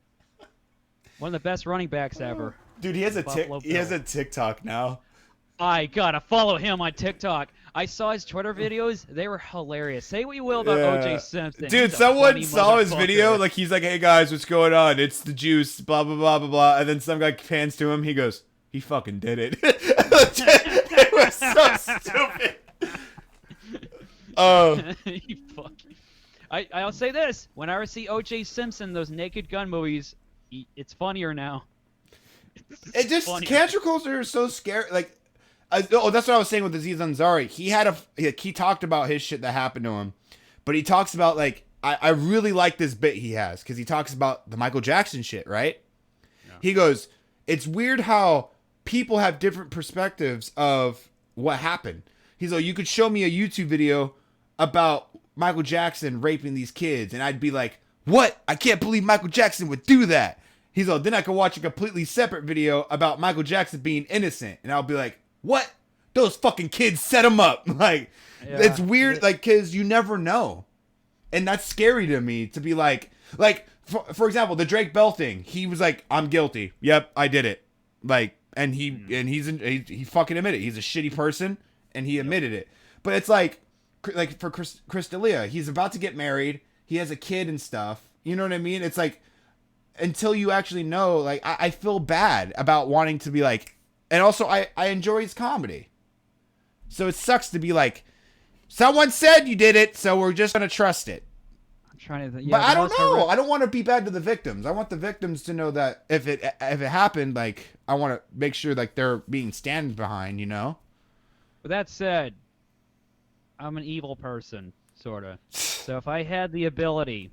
One of the best running backs ever. Dude, he has a TikTok now. I gotta follow him on TikTok. I saw his Twitter videos. They were hilarious. Say what you will about O.J. Simpson. Dude, someone saw his video. Like, he's like, hey, guys, what's going on? It's the juice, blah, blah, blah, blah, blah. And then some guy pans to him. He goes, he fucking did it. It was so stupid. I'll say this. Whenever I see O.J. Simpson, those Naked Gun movies, it's funnier now. It just, cancel culture is so scary. Like, that's what I was saying with Aziz Ansari. He talked about his shit that happened to him, but he talks about like I really like this bit he has because he talks about the Michael Jackson shit, right? Yeah. He goes, it's weird how people have different perspectives of what happened. He's like, you could show me a YouTube video about Michael Jackson raping these kids, and I'd be like, what? I can't believe Michael Jackson would do that. He's like, then I could watch a completely separate video about Michael Jackson being innocent, and I'll be like, what? Those fucking kids set him up. Like, it's weird, like, because you never know. And that's scary to me to be like for example, the Drake Bell thing. He was like, I'm guilty. Yep, I did it. Like, and he fucking admitted it. He's a shitty person, and he admitted it. But it's like for Chris D'Elia, he's about to get married. He has a kid and stuff. You know what I mean? It's like, until you actually know, like, I feel bad about wanting to be like, and also I enjoy his comedy. So it sucks to be like, someone said you did it, so we're just gonna trust it. I'm trying to. But I don't know. I don't want to be bad to the victims. I want the victims to know that if it happened, like, I want to make sure like they're being stand behind. You know. With that said, I'm an evil person, sorta. So if I had the ability,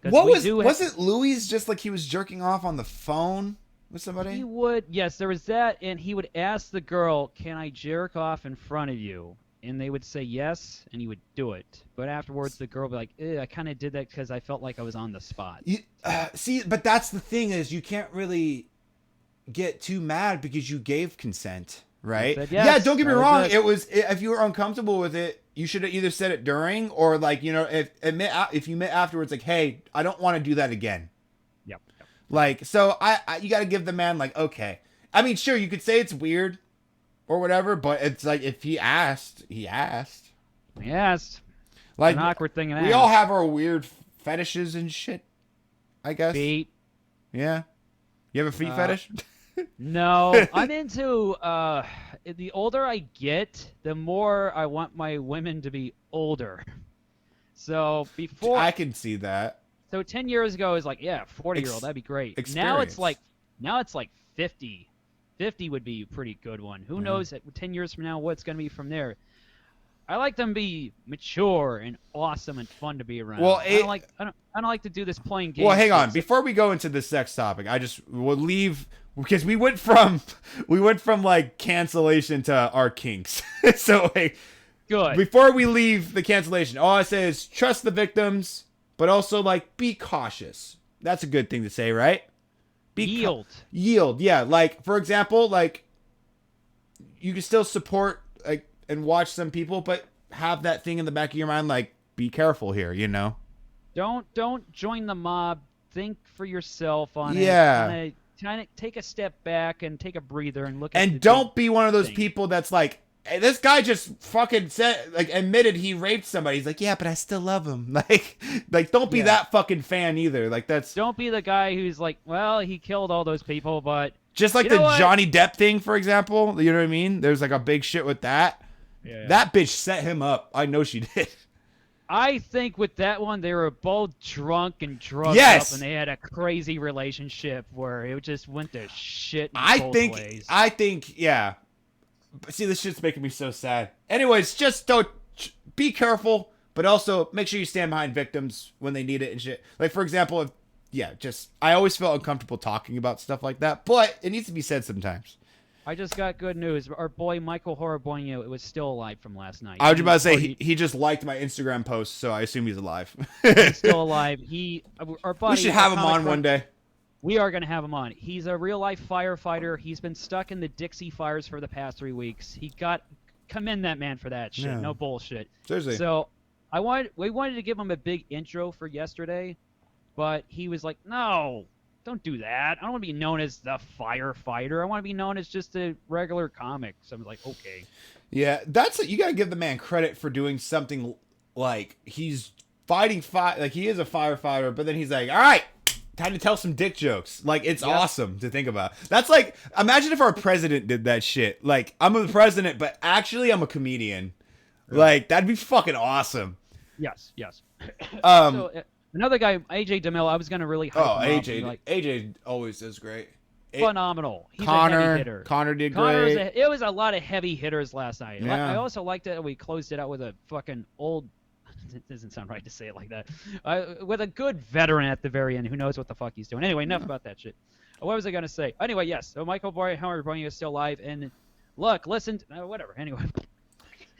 what wasn't Louis just like he was jerking off on the phone with somebody? He would. Yes, there was that, and he would ask the girl, "Can I jerk off in front of you?" And they would say yes, and he would do it. But afterwards, the girl would be like, I kind of did that because I felt like I was on the spot. See, but that's the thing is you can't really get too mad because you gave consent, right? Said yes, yeah, don't get me wrong. it. It was, if you were uncomfortable with it, you should have either said it during or like, you know, if you met afterwards, like, hey, I don't want to do that again. Yep. Like, so you got to give the man like, okay. I mean, sure, you could say it's weird or whatever, but it's like if he asked. Yes. Like, an awkward thing to ask. We all have our weird fetishes and shit, I guess. Feet. Yeah. You have a feet fetish? No. I'm into, the older I get, the more I want my women to be older. So before... I can see that. So 10 years ago, it was like, yeah, 40-year-old, that'd be great. Experience. Now it's like 50. 50 would be a pretty good one. Who knows 10 years from now what's going to be from there. I like them to be mature and awesome and fun to be around. Well, I don't like to do this playing games. Well, hang on. Before we go into the sex topic, we'll leave because we went from like cancellation to our kinks. So hey, good. Before we leave the cancellation, all I say is trust the victims, but also like be cautious. That's a good thing to say, right? Yield. Yield, yeah. Like, for example, like, you can still support, like, and watch some people, but have that thing in the back of your mind, like, be careful here, you know? Don't join the mob. Think for yourself on it. Yeah. Kind of take a step back and take a breather and look at And don't be one of those people that's like, hey, this guy just fucking said, like, admitted he raped somebody. He's like, yeah, but I still love him. Like don't be that fucking fan either. Like, that's... Don't be the guy who's like, well, he killed all those people, but... Just like the Johnny Depp thing, for example. You know what I mean? There's, like, a big shit with that. Yeah. That bitch set him up. I know she did. I think with that one, they were both drunk and drugged up, and they had a crazy relationship where it just went to shit both ways. I think, yeah. See, this shit's making me so sad. Anyways, just don't be careful, but also make sure you stand behind victims when they need it and shit. Like, for example, I always feel uncomfortable talking about stuff like that, but it needs to be said sometimes. I just got good news. Our boy Michael Horoboinho was still alive from last night. I was about to say he just liked my Instagram post, so I assume he's alive. He's still alive. Our buddy. We should have him on one day. We are going to have him on. He's a real-life firefighter. He's been stuck in the Dixie fires for the past 3 weeks. Commend that man for that shit. Yeah. No bullshit. Seriously. So we wanted to give him a big intro for yesterday, but he was like, no, don't do that. I don't want to be known as the firefighter. I want to be known as just a regular comic. So I was like, okay. Yeah, you got to give the man credit for doing something like he's fighting like he is a firefighter, but then he's like, all right, time to tell some dick jokes. Like, it's awesome to think about. That's like, imagine if our president did that shit. Like, I'm the president, but actually I'm a comedian. Right. Like, that'd be fucking awesome. Yes. Another guy, AJ DeMille, I was going to really hype him AJ. Up. AJ always does great. Phenomenal. He's a heavy hitter. Connor did great. It was a lot of heavy hitters last night. Yeah. I also liked that we closed it out with a fucking old It doesn't sound right to say it like that. With a good veteran at the very end who knows what the fuck he's doing. Anyway, enough about that shit. What was I gonna say? Anyway, yes. So Michael Howard Bunny is still alive, and look, listen, whatever. Anyway,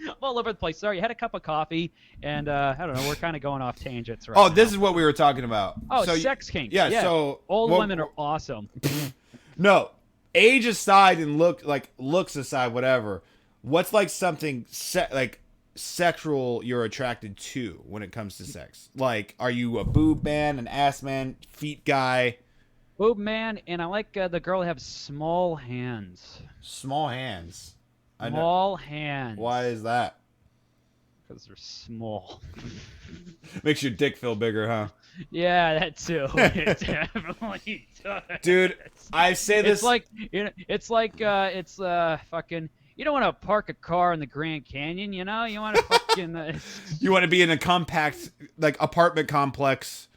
I'm all over the place. Sorry, I had a cup of coffee, and I don't know. We're kind of going off tangents right now. Oh, this is what we were talking about. Oh, so, sex kinks. Yeah. So old women are awesome. No, age aside and looks aside, whatever. What's like something sexual you're attracted to when it comes to sex? Like, are you a boob man, an ass man, feet guy? Boob man, and I like the girl that have small hands. Small hands. Small hands. Why is that? Because they're small. Makes your dick feel bigger, huh? Yeah, that too. It definitely does. Dude, I say this. It's fucking. You don't want to park a car in the Grand Canyon, you know? You want to fucking. You want to be in a compact, like, apartment complex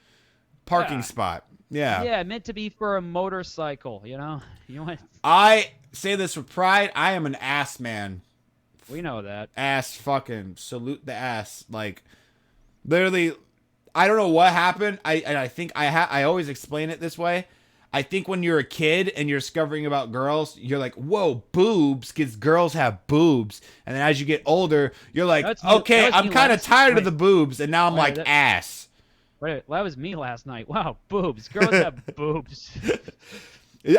parking spot. Yeah. Yeah, meant to be for a motorcycle, you know? I say this with pride. I am an ass man. We know that. Ass fucking salute the ass. Like, literally, I don't know what happened. I think I always explain it this way. I think when you're a kid and you're discovering about girls, you're like, whoa, boobs, because girls have boobs. And then as you get older, you're like, okay, I'm kind of tired of the boobs, and now I'm like, ass. Wait, that was me last night. Wow, boobs. Girls have boobs.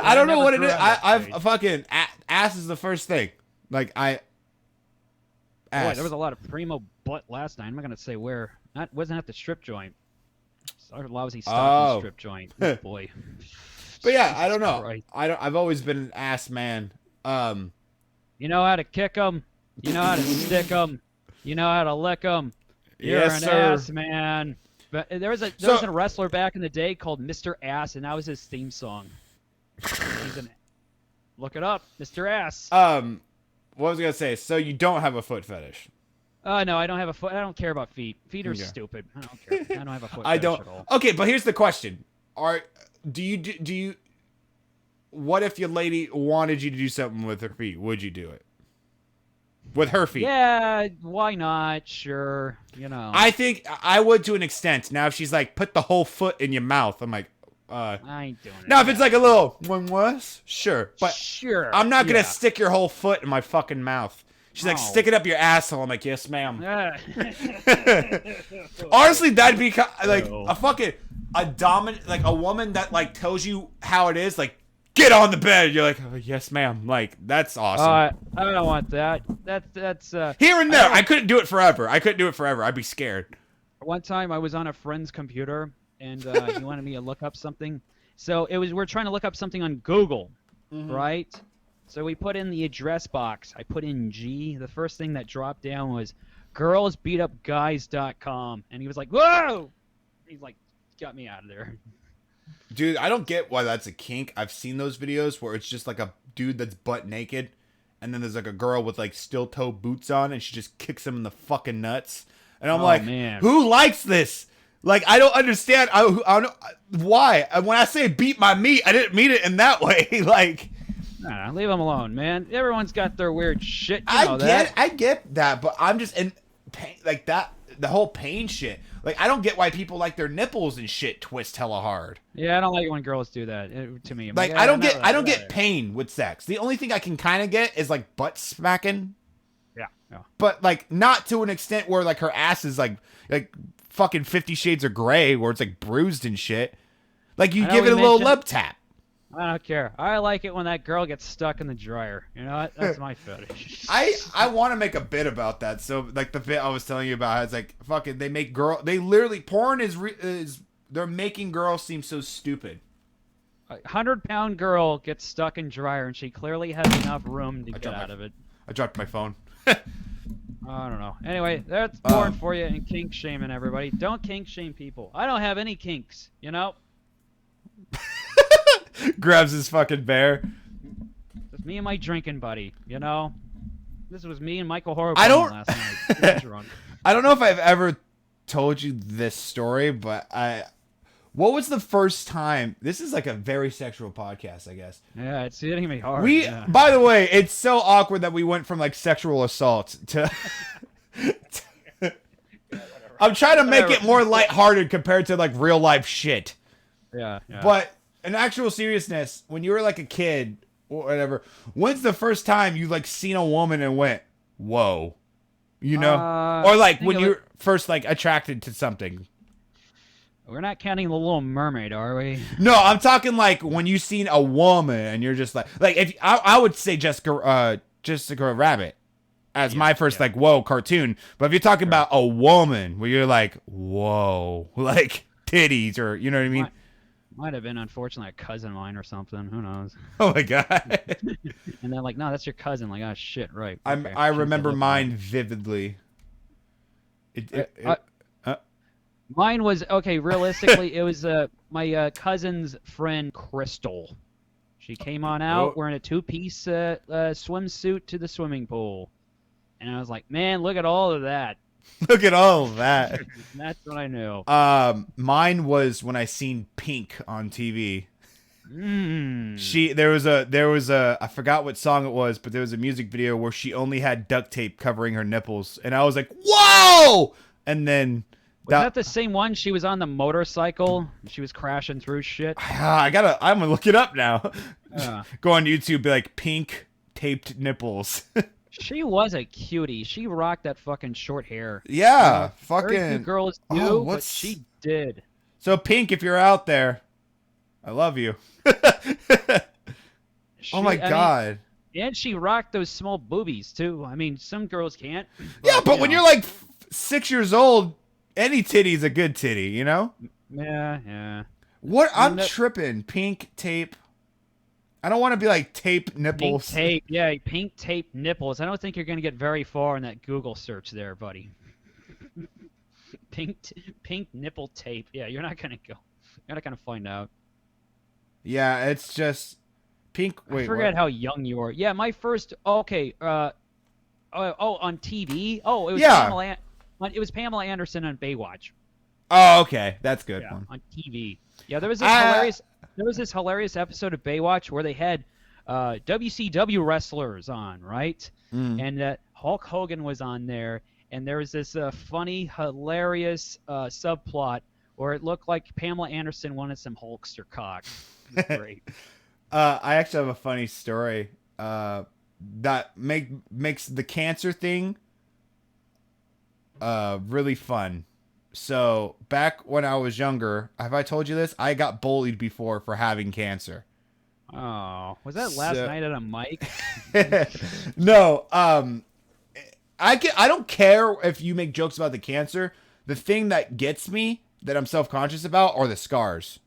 I don't know what it is. I've fucking ass is the first thing. Like ass. Boy, there was a lot of primo butt last night. I'm not gonna say where. Wasn't at the strip joint. Our lousy stocking strip joint. Oh, boy. But yeah, I don't know. I've always been an ass man. You know how to kick them. You know how to stick them. You know how to lick them. You're yes, an sir. ass man. But there was a wrestler back in the day called Mr. Ass, and that was his theme song. Look it up, Mr. Ass. What was I gonna say? So you don't have a foot fetish? No, I don't have a foot. I don't care about feet. Feet are stupid. I don't care. I don't have a foot fetish at all. Okay, but here's the question: do you? What if your lady wanted you to do something with her feet? Would you do it? With her feet? Yeah, why not? Sure, you know. I think I would to an extent. Now, if she's like, put the whole foot in your mouth, I'm like, I ain't doing it. Now, if it's like a little one was, sure, but sure, I'm not gonna stick your whole foot in my fucking mouth. She's like, stick it up your asshole. I'm like, yes, ma'am. Honestly, that'd be like a dominant, like a woman that like tells you how it is, like, get on the bed. You're like, oh, yes, ma'am. Like, that's awesome. I don't want that. That's here and there. I couldn't do it forever. I'd be scared. One time I was on a friend's computer and he wanted me to look up something. So we're trying to look up something on Google, right? So we put in the address box. I put in G. The first thing that dropped down was girlsbeatupguys.com. And he was like, whoa! He's like, got me out of there. Dude, I don't get why that's a kink. I've seen those videos where it's just like a dude that's butt naked, and then there's like a girl with like steel toe boots on, and she just kicks him in the fucking nuts. And I'm like, man, who likes this? Like, I don't understand. I don't why. And when I say beat my meat, I didn't mean it in that way. Like, nah, leave them alone, man. Everyone's got their weird shit. I get that, but I'm just in pain, like that. The whole pain shit. Like, I don't get why people like their nipples and shit twist hella hard. Yeah, I don't like it when girls do that. To me, like, I don't get pain with sex. The only thing I can kind of get is like butt smacking. Yeah. But like not to an extent where like her ass is like fucking 50 Shades of Grey, where it's like bruised and shit. Like, you give it a little love tap. I don't care. I like it when that girl gets stuck in the dryer. You know what? That's my fetish. I want to make a bit about that. So, like, the bit I was telling you about, it's like, fucking, they literally, porn is they're making girls seem so stupid. A 100-pound girl gets stuck in dryer, and she clearly has enough room to get out of it. I dropped my phone. I don't know. Anyway, that's porn for you, and kink shaming everybody. Don't kink shame people. I don't have any kinks, you know? Grabs his fucking bear. Just me and my drinking buddy, you know? This was me and Michael Horrible last night. Drunk. I don't know if I've ever told you this story, but what was the first time? This is like a very sexual podcast, I guess. Yeah, it's hitting me hard. By the way, it's so awkward that we went from like sexual assault to I'm trying to make it more lighthearted compared to like real life shit. Yeah. But in actual seriousness, when you were like a kid or whatever, when's the first time you like seen a woman and went, "Whoa," you know, or like when you're first like attracted to something? We're not counting the Little Mermaid, are we? No, I'm talking like when you seen a woman and you're just like if I would say Jessica Rabbit as my first like whoa cartoon, but if you're talking about a woman where you're like whoa, like titties or you know what I mean. Might have been, unfortunately, a cousin of mine or something. Who knows? Oh my god! And then like, no, that's your cousin. Like, oh shit, right? Okay. I remember mine vividly. Mine was okay. Realistically, it was my cousin's friend Crystal. She came on out wearing a two-piece swimsuit to the swimming pool, and I was like, man, look at all of that. Look at all of that. That's what I knew. Mine was when I seen Pink on TV. There was a I forgot what song it was, but there was a music video where she only had duct tape covering her nipples, and I was like, "Whoa!" And then was that the same one? She was on the motorcycle. She was crashing through shit. I'm gonna look it up now. Go on YouTube, be like Pink taped nipples. She was a cutie. She rocked that fucking short hair. Yeah, fucking. Very few girls do, but she did. So Pink, if you're out there, I love you. Oh my god. And she rocked those small boobies too. I mean, some girls can't. But when you're like 6 years old, any titty's a good titty, you know? Yeah. What? I'm tripping. Pink tape. I don't want to be like tape nipples. Pink tape, pink tape nipples. I don't think you're going to get very far in that Google search there, buddy. Pink nipple tape. Yeah, you're not going to go. You're not going to find out. Yeah, it's just pink. Wait, I forget how young you were. Yeah, my first. Okay. On TV. Oh, it was it was Pamela Anderson on Baywatch. Oh, okay, that's good. Yeah, on TV. Yeah, there was this hilarious episode of Baywatch where they had WCW wrestlers on, right? And Hulk Hogan was on there, and there was this funny, hilarious subplot where it looked like Pamela Anderson wanted some Hulkster cock. Great. I actually have a funny story that makes the cancer thing really fun. So back when I was younger, have I told you this? I got bullied before for having cancer. Oh, was that last night at a mic? No, I don't care if you make jokes about the cancer. The thing that gets me that I'm self-conscious about are the scars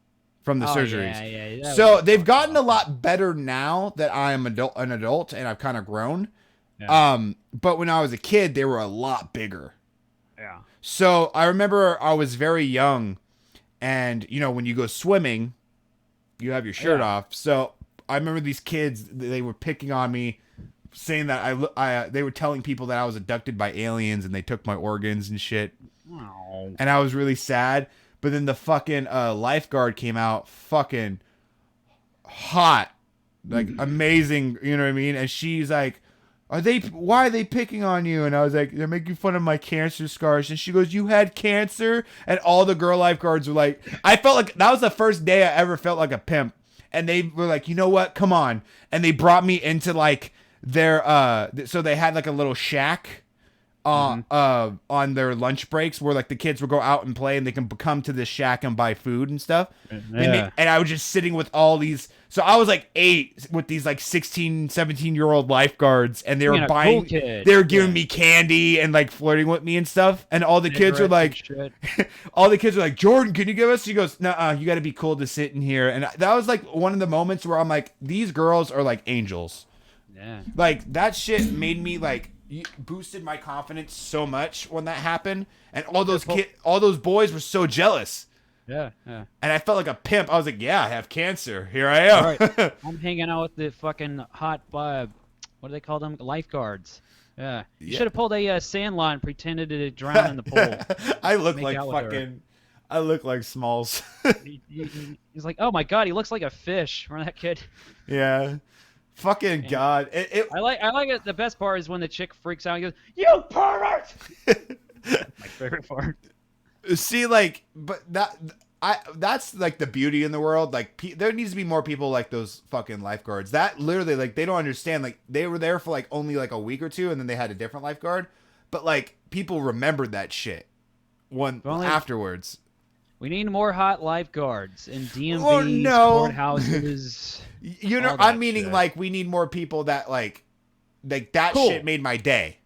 from the surgeries. Yeah. So they've gotten a lot better now that I am an adult and I've kind of grown. Yeah. But when I was a kid, they were a lot bigger. Yeah. So I remember I was very young, and you know when you go swimming, you have your shirt off. So I remember these kids; they were picking on me, saying that they were telling people that I was abducted by aliens and they took my organs and shit. Oh. And I was really sad. But then the fucking lifeguard came out, fucking hot, like amazing. You know what I mean? And she's like, why are they picking on you? And I was like, they're making fun of my cancer scars. And she goes, you had cancer? And all the girl lifeguards were like, I felt like that was the first day I ever felt like a pimp. And they were like, you know what? Come on. And they brought me into like their, so they had like a little shack on their lunch breaks where like the kids would go out and play and they can come to this shack and buy food and stuff. Yeah. And I was just sitting with all these. So I was like 8 with these like 16, 17-year-old lifeguards, and they were buying, they were giving me candy and like flirting with me and stuff. And all the kids were like, Jordan, can you give us? She goes, nuh-uh, you got to be cool to sit in here. And that was like one of the moments where I'm like, these girls are like angels. Yeah. Like that shit made me like, boosted my confidence so much when that happened. And all those boys were so jealous. Yeah. And I felt like a pimp. I was like, yeah, I have cancer. Here I am. Right. I'm hanging out with the fucking hot, what do they call them? Lifeguards. Yeah. You should have pulled a Sandlot and pretended to drown in the pool. I look like Smalls. He's like, oh my God, he looks like a fish. Remember that kid? Yeah. Fucking God. I like it. The best part is when the chick freaks out and goes, you pervert! My favorite part. See, like, but that's like the beauty in the world. Like, there needs to be more people like those fucking lifeguards. That literally, like, they don't understand. Like, they were there for like only like a week or two, and then they had a different lifeguard. But like, people remembered that shit afterwards. We need more hot lifeguards in DMVs, Oh, no. courthouses. You know, I'm meaning shit. Like, we need more people that like that cool. Shit made my day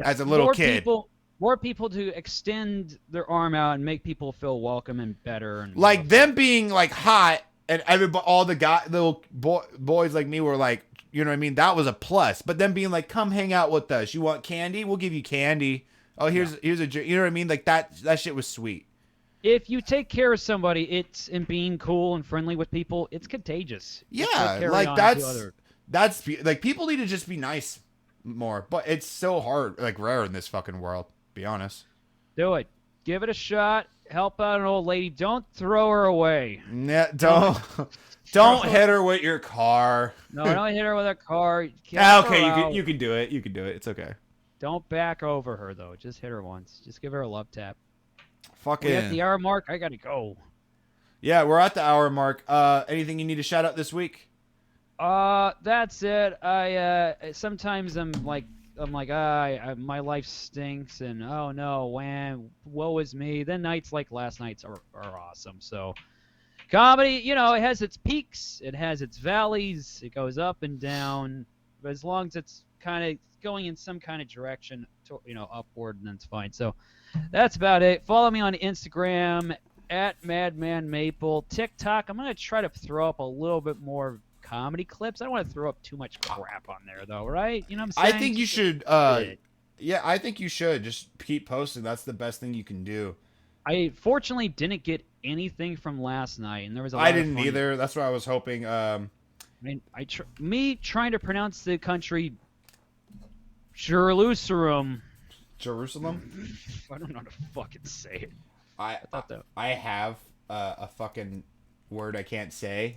as a little kid. More people to extend their arm out and make people feel welcome and better. And like them being like hot, and all the little boys like me were like, you know what I mean? That was a plus. But them being like, come hang out with us. You want candy? We'll give you candy. Oh, here's a, you know what I mean? Like that shit was sweet. If you take care of somebody, and being cool and friendly with people, it's contagious. Yeah, like that's like, people need to just be nice more. But it's so hard, like rare in this fucking world. Be honest. Do it. Give it a shot. Help out an old lady. Don't throw her away. Don't hit her with your car. No, don't hit her with a car. Okay, you can do it. You can do it. It's okay. Don't back over her though. Just hit her once. Just give her a love tap. Fucking. We at the hour mark. I gotta go. Yeah, we're at the hour mark. Anything you need to shout out this week? That's it. Sometimes I'm like, my life stinks, and oh no, woe is me. Then nights like last night's are awesome. So, comedy, it has its peaks, it has its valleys, it goes up and down. But as long as it's kind of going in some kind of direction, upward, then it's fine. So, that's about it. Follow me on Instagram at Madman Maple. TikTok, I'm gonna try to throw up a little bit more comedy clips. I don't want to throw up too much crap on there though, right? You know what I'm saying? I think you should yeah, I think you should just keep posting. That's the best thing you can do. I fortunately didn't get anything from last night, and there was a lot I didn't either. That's what I was hoping. I mean, me trying to pronounce the country Jerusalem. I don't know how to fucking say it. I have a fucking word I can't say.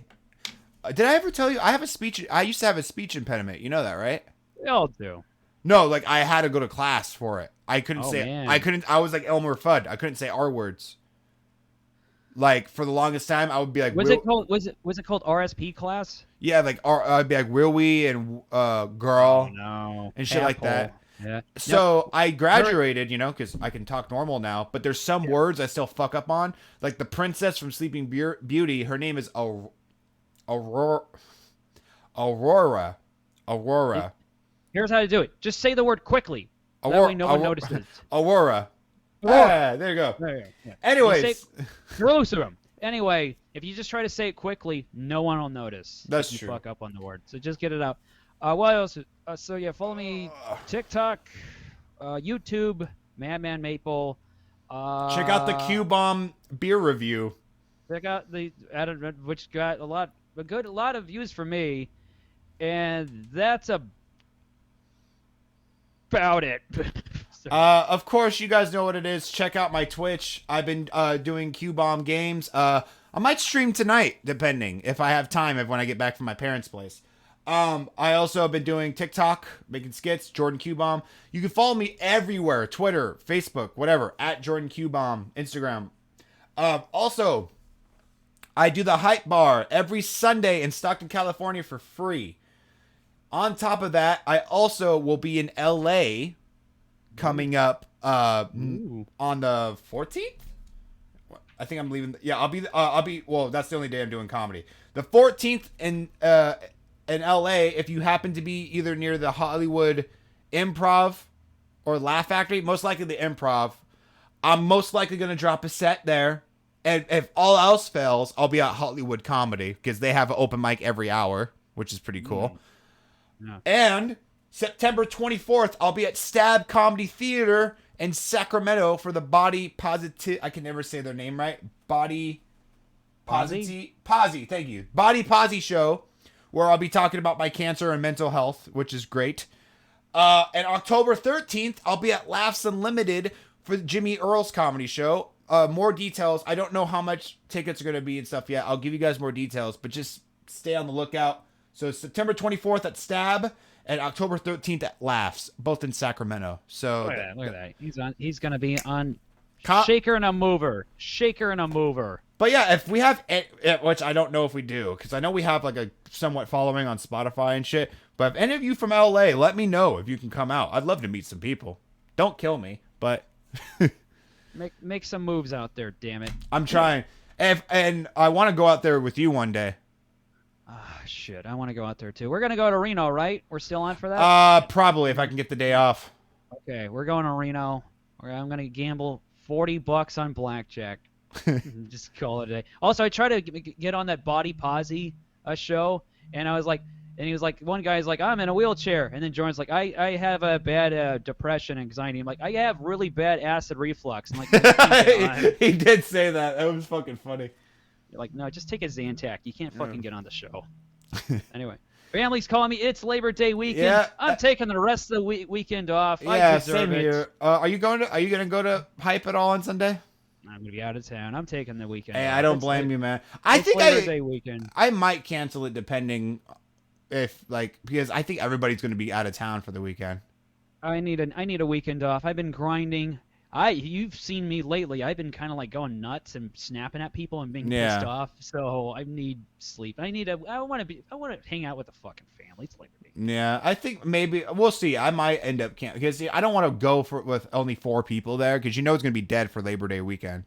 Did I ever tell you I used to have a speech impediment? You know that, right? We all do. No, like I had to go to class for it. I couldn't say man. I was like Elmer Fudd. I couldn't say R words. Like for the longest time I would be like Was it called RSP class? Yeah, like I'd be like will we and girl and shit like that. Yeah. So I graduated, because I can talk normal now, but there's some words I still fuck up on. Like the princess from Sleeping Beauty, her name is Aurora. Here's how to do it. Just say the word quickly. That way no one notices. Aurora. Ah, there you go. Yeah. Anyways. Jerusalem. Anyway, if you just try to say it quickly, no one will notice. That's if true. You fuck up on the word. So just get it out. What else? So yeah, follow me TikTok, YouTube, Madman Maple. Check out the Q-Bomb beer review. Check out which got a lot of views for me, and that's about it. Of course, you guys know what it is. Check out my Twitch. I've been doing Q-Bomb games. I might stream tonight, depending if I have time. When I get back from my parents' place. I also have been doing TikTok, making skits. Jordan Q-Bomb. You can follow me everywhere: Twitter, Facebook, whatever. At Jordan Q-Bomb, Instagram. Also, I do the Hype Bar every Sunday in Stockton, California for free. On top of that, I also will be in LA coming up on the 14th. I think I'm leaving. Yeah, I'll be. Well, that's the only day I'm doing comedy. The 14th in LA. If you happen to be either near the Hollywood Improv or Laugh Factory, most likely the Improv. I'm most likely gonna drop a set there. And if all else fails, I'll be at Hollywood Comedy because they have an open mic every hour, which is pretty cool. Yeah. And September 24th, I'll be at Stab Comedy Theater in Sacramento for the Body Positive. I can never say their name right. Body Posy. Thank you. Body Posy show, where I'll be talking about my cancer and mental health, which is great. And October 13th, I'll be at Laughs Unlimited for Jimmy Earl's comedy show. More details. I don't know how much tickets are going to be and stuff yet. I'll give you guys more details, but just stay on the lookout. So September 24th at Stab and October 13th at Laughs, both in Sacramento. So look at that. He's going to be on Shaker and a mover. Shaker and a mover. But yeah, if we have, which I don't know if we do, because I know we have like a somewhat following on Spotify and shit. But if any of you from LA, let me know if you can come out. I'd love to meet some people. Don't kill me, but make some moves out there, damn it. I'm trying. And I want to go out there with you one day. Ah, shit. I want to go out there too. We're gonna go to Reno, right? We're still on for that. Probably if I can get the day off. Okay, we're going to Reno. I'm gonna gamble $40 on blackjack. Just call it a day. Also, I tried to get on that Body Posy show, and I was like, and he was like, one guy's like, I'm in a wheelchair, and then Jordan's like, I have a bad depression, anxiety. I'm like, I have really bad acid reflux. I'm like, he did say that. That was fucking funny. You're like, no, just take a Zantac. You can't fucking get on the show. Anyway, family's calling me. It's Labor Day weekend. Yeah, I'm taking the rest of the weekend off. Yeah, I deserve same it. here. Are you gonna go to Hype at all on Sunday? I'm gonna be out of town. I'm taking the weekend. Hey, off. I don't blame you, man. It's Labor Day weekend. I might cancel it depending if because I think everybody's gonna be out of town for the weekend. I need a weekend off. I've been grinding. You've seen me lately. I've been kind of like going nuts and snapping at people and being pissed off. So I need sleep. I want to hang out with the fucking family. It's Labor Day. Yeah, I think maybe we'll see. I might end up because see, I don't want to go with only 4 people there because you know it's gonna be dead for Labor Day weekend.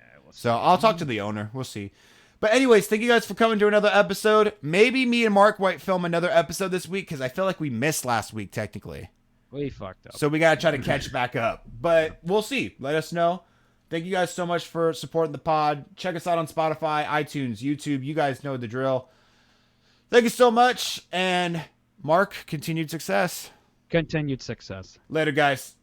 Yeah, So I'll talk to the owner. We'll see. But anyways, thank you guys for coming to another episode. Maybe me and Mark might film another episode this week because I feel like we missed last week technically. We fucked up. So we gotta try to catch back up. But we'll see. Let us know. Thank you guys so much for supporting the pod. Check us out on Spotify, iTunes, YouTube. You guys know the drill. Thank you so much. And Mark, continued success. Continued success. Later, guys.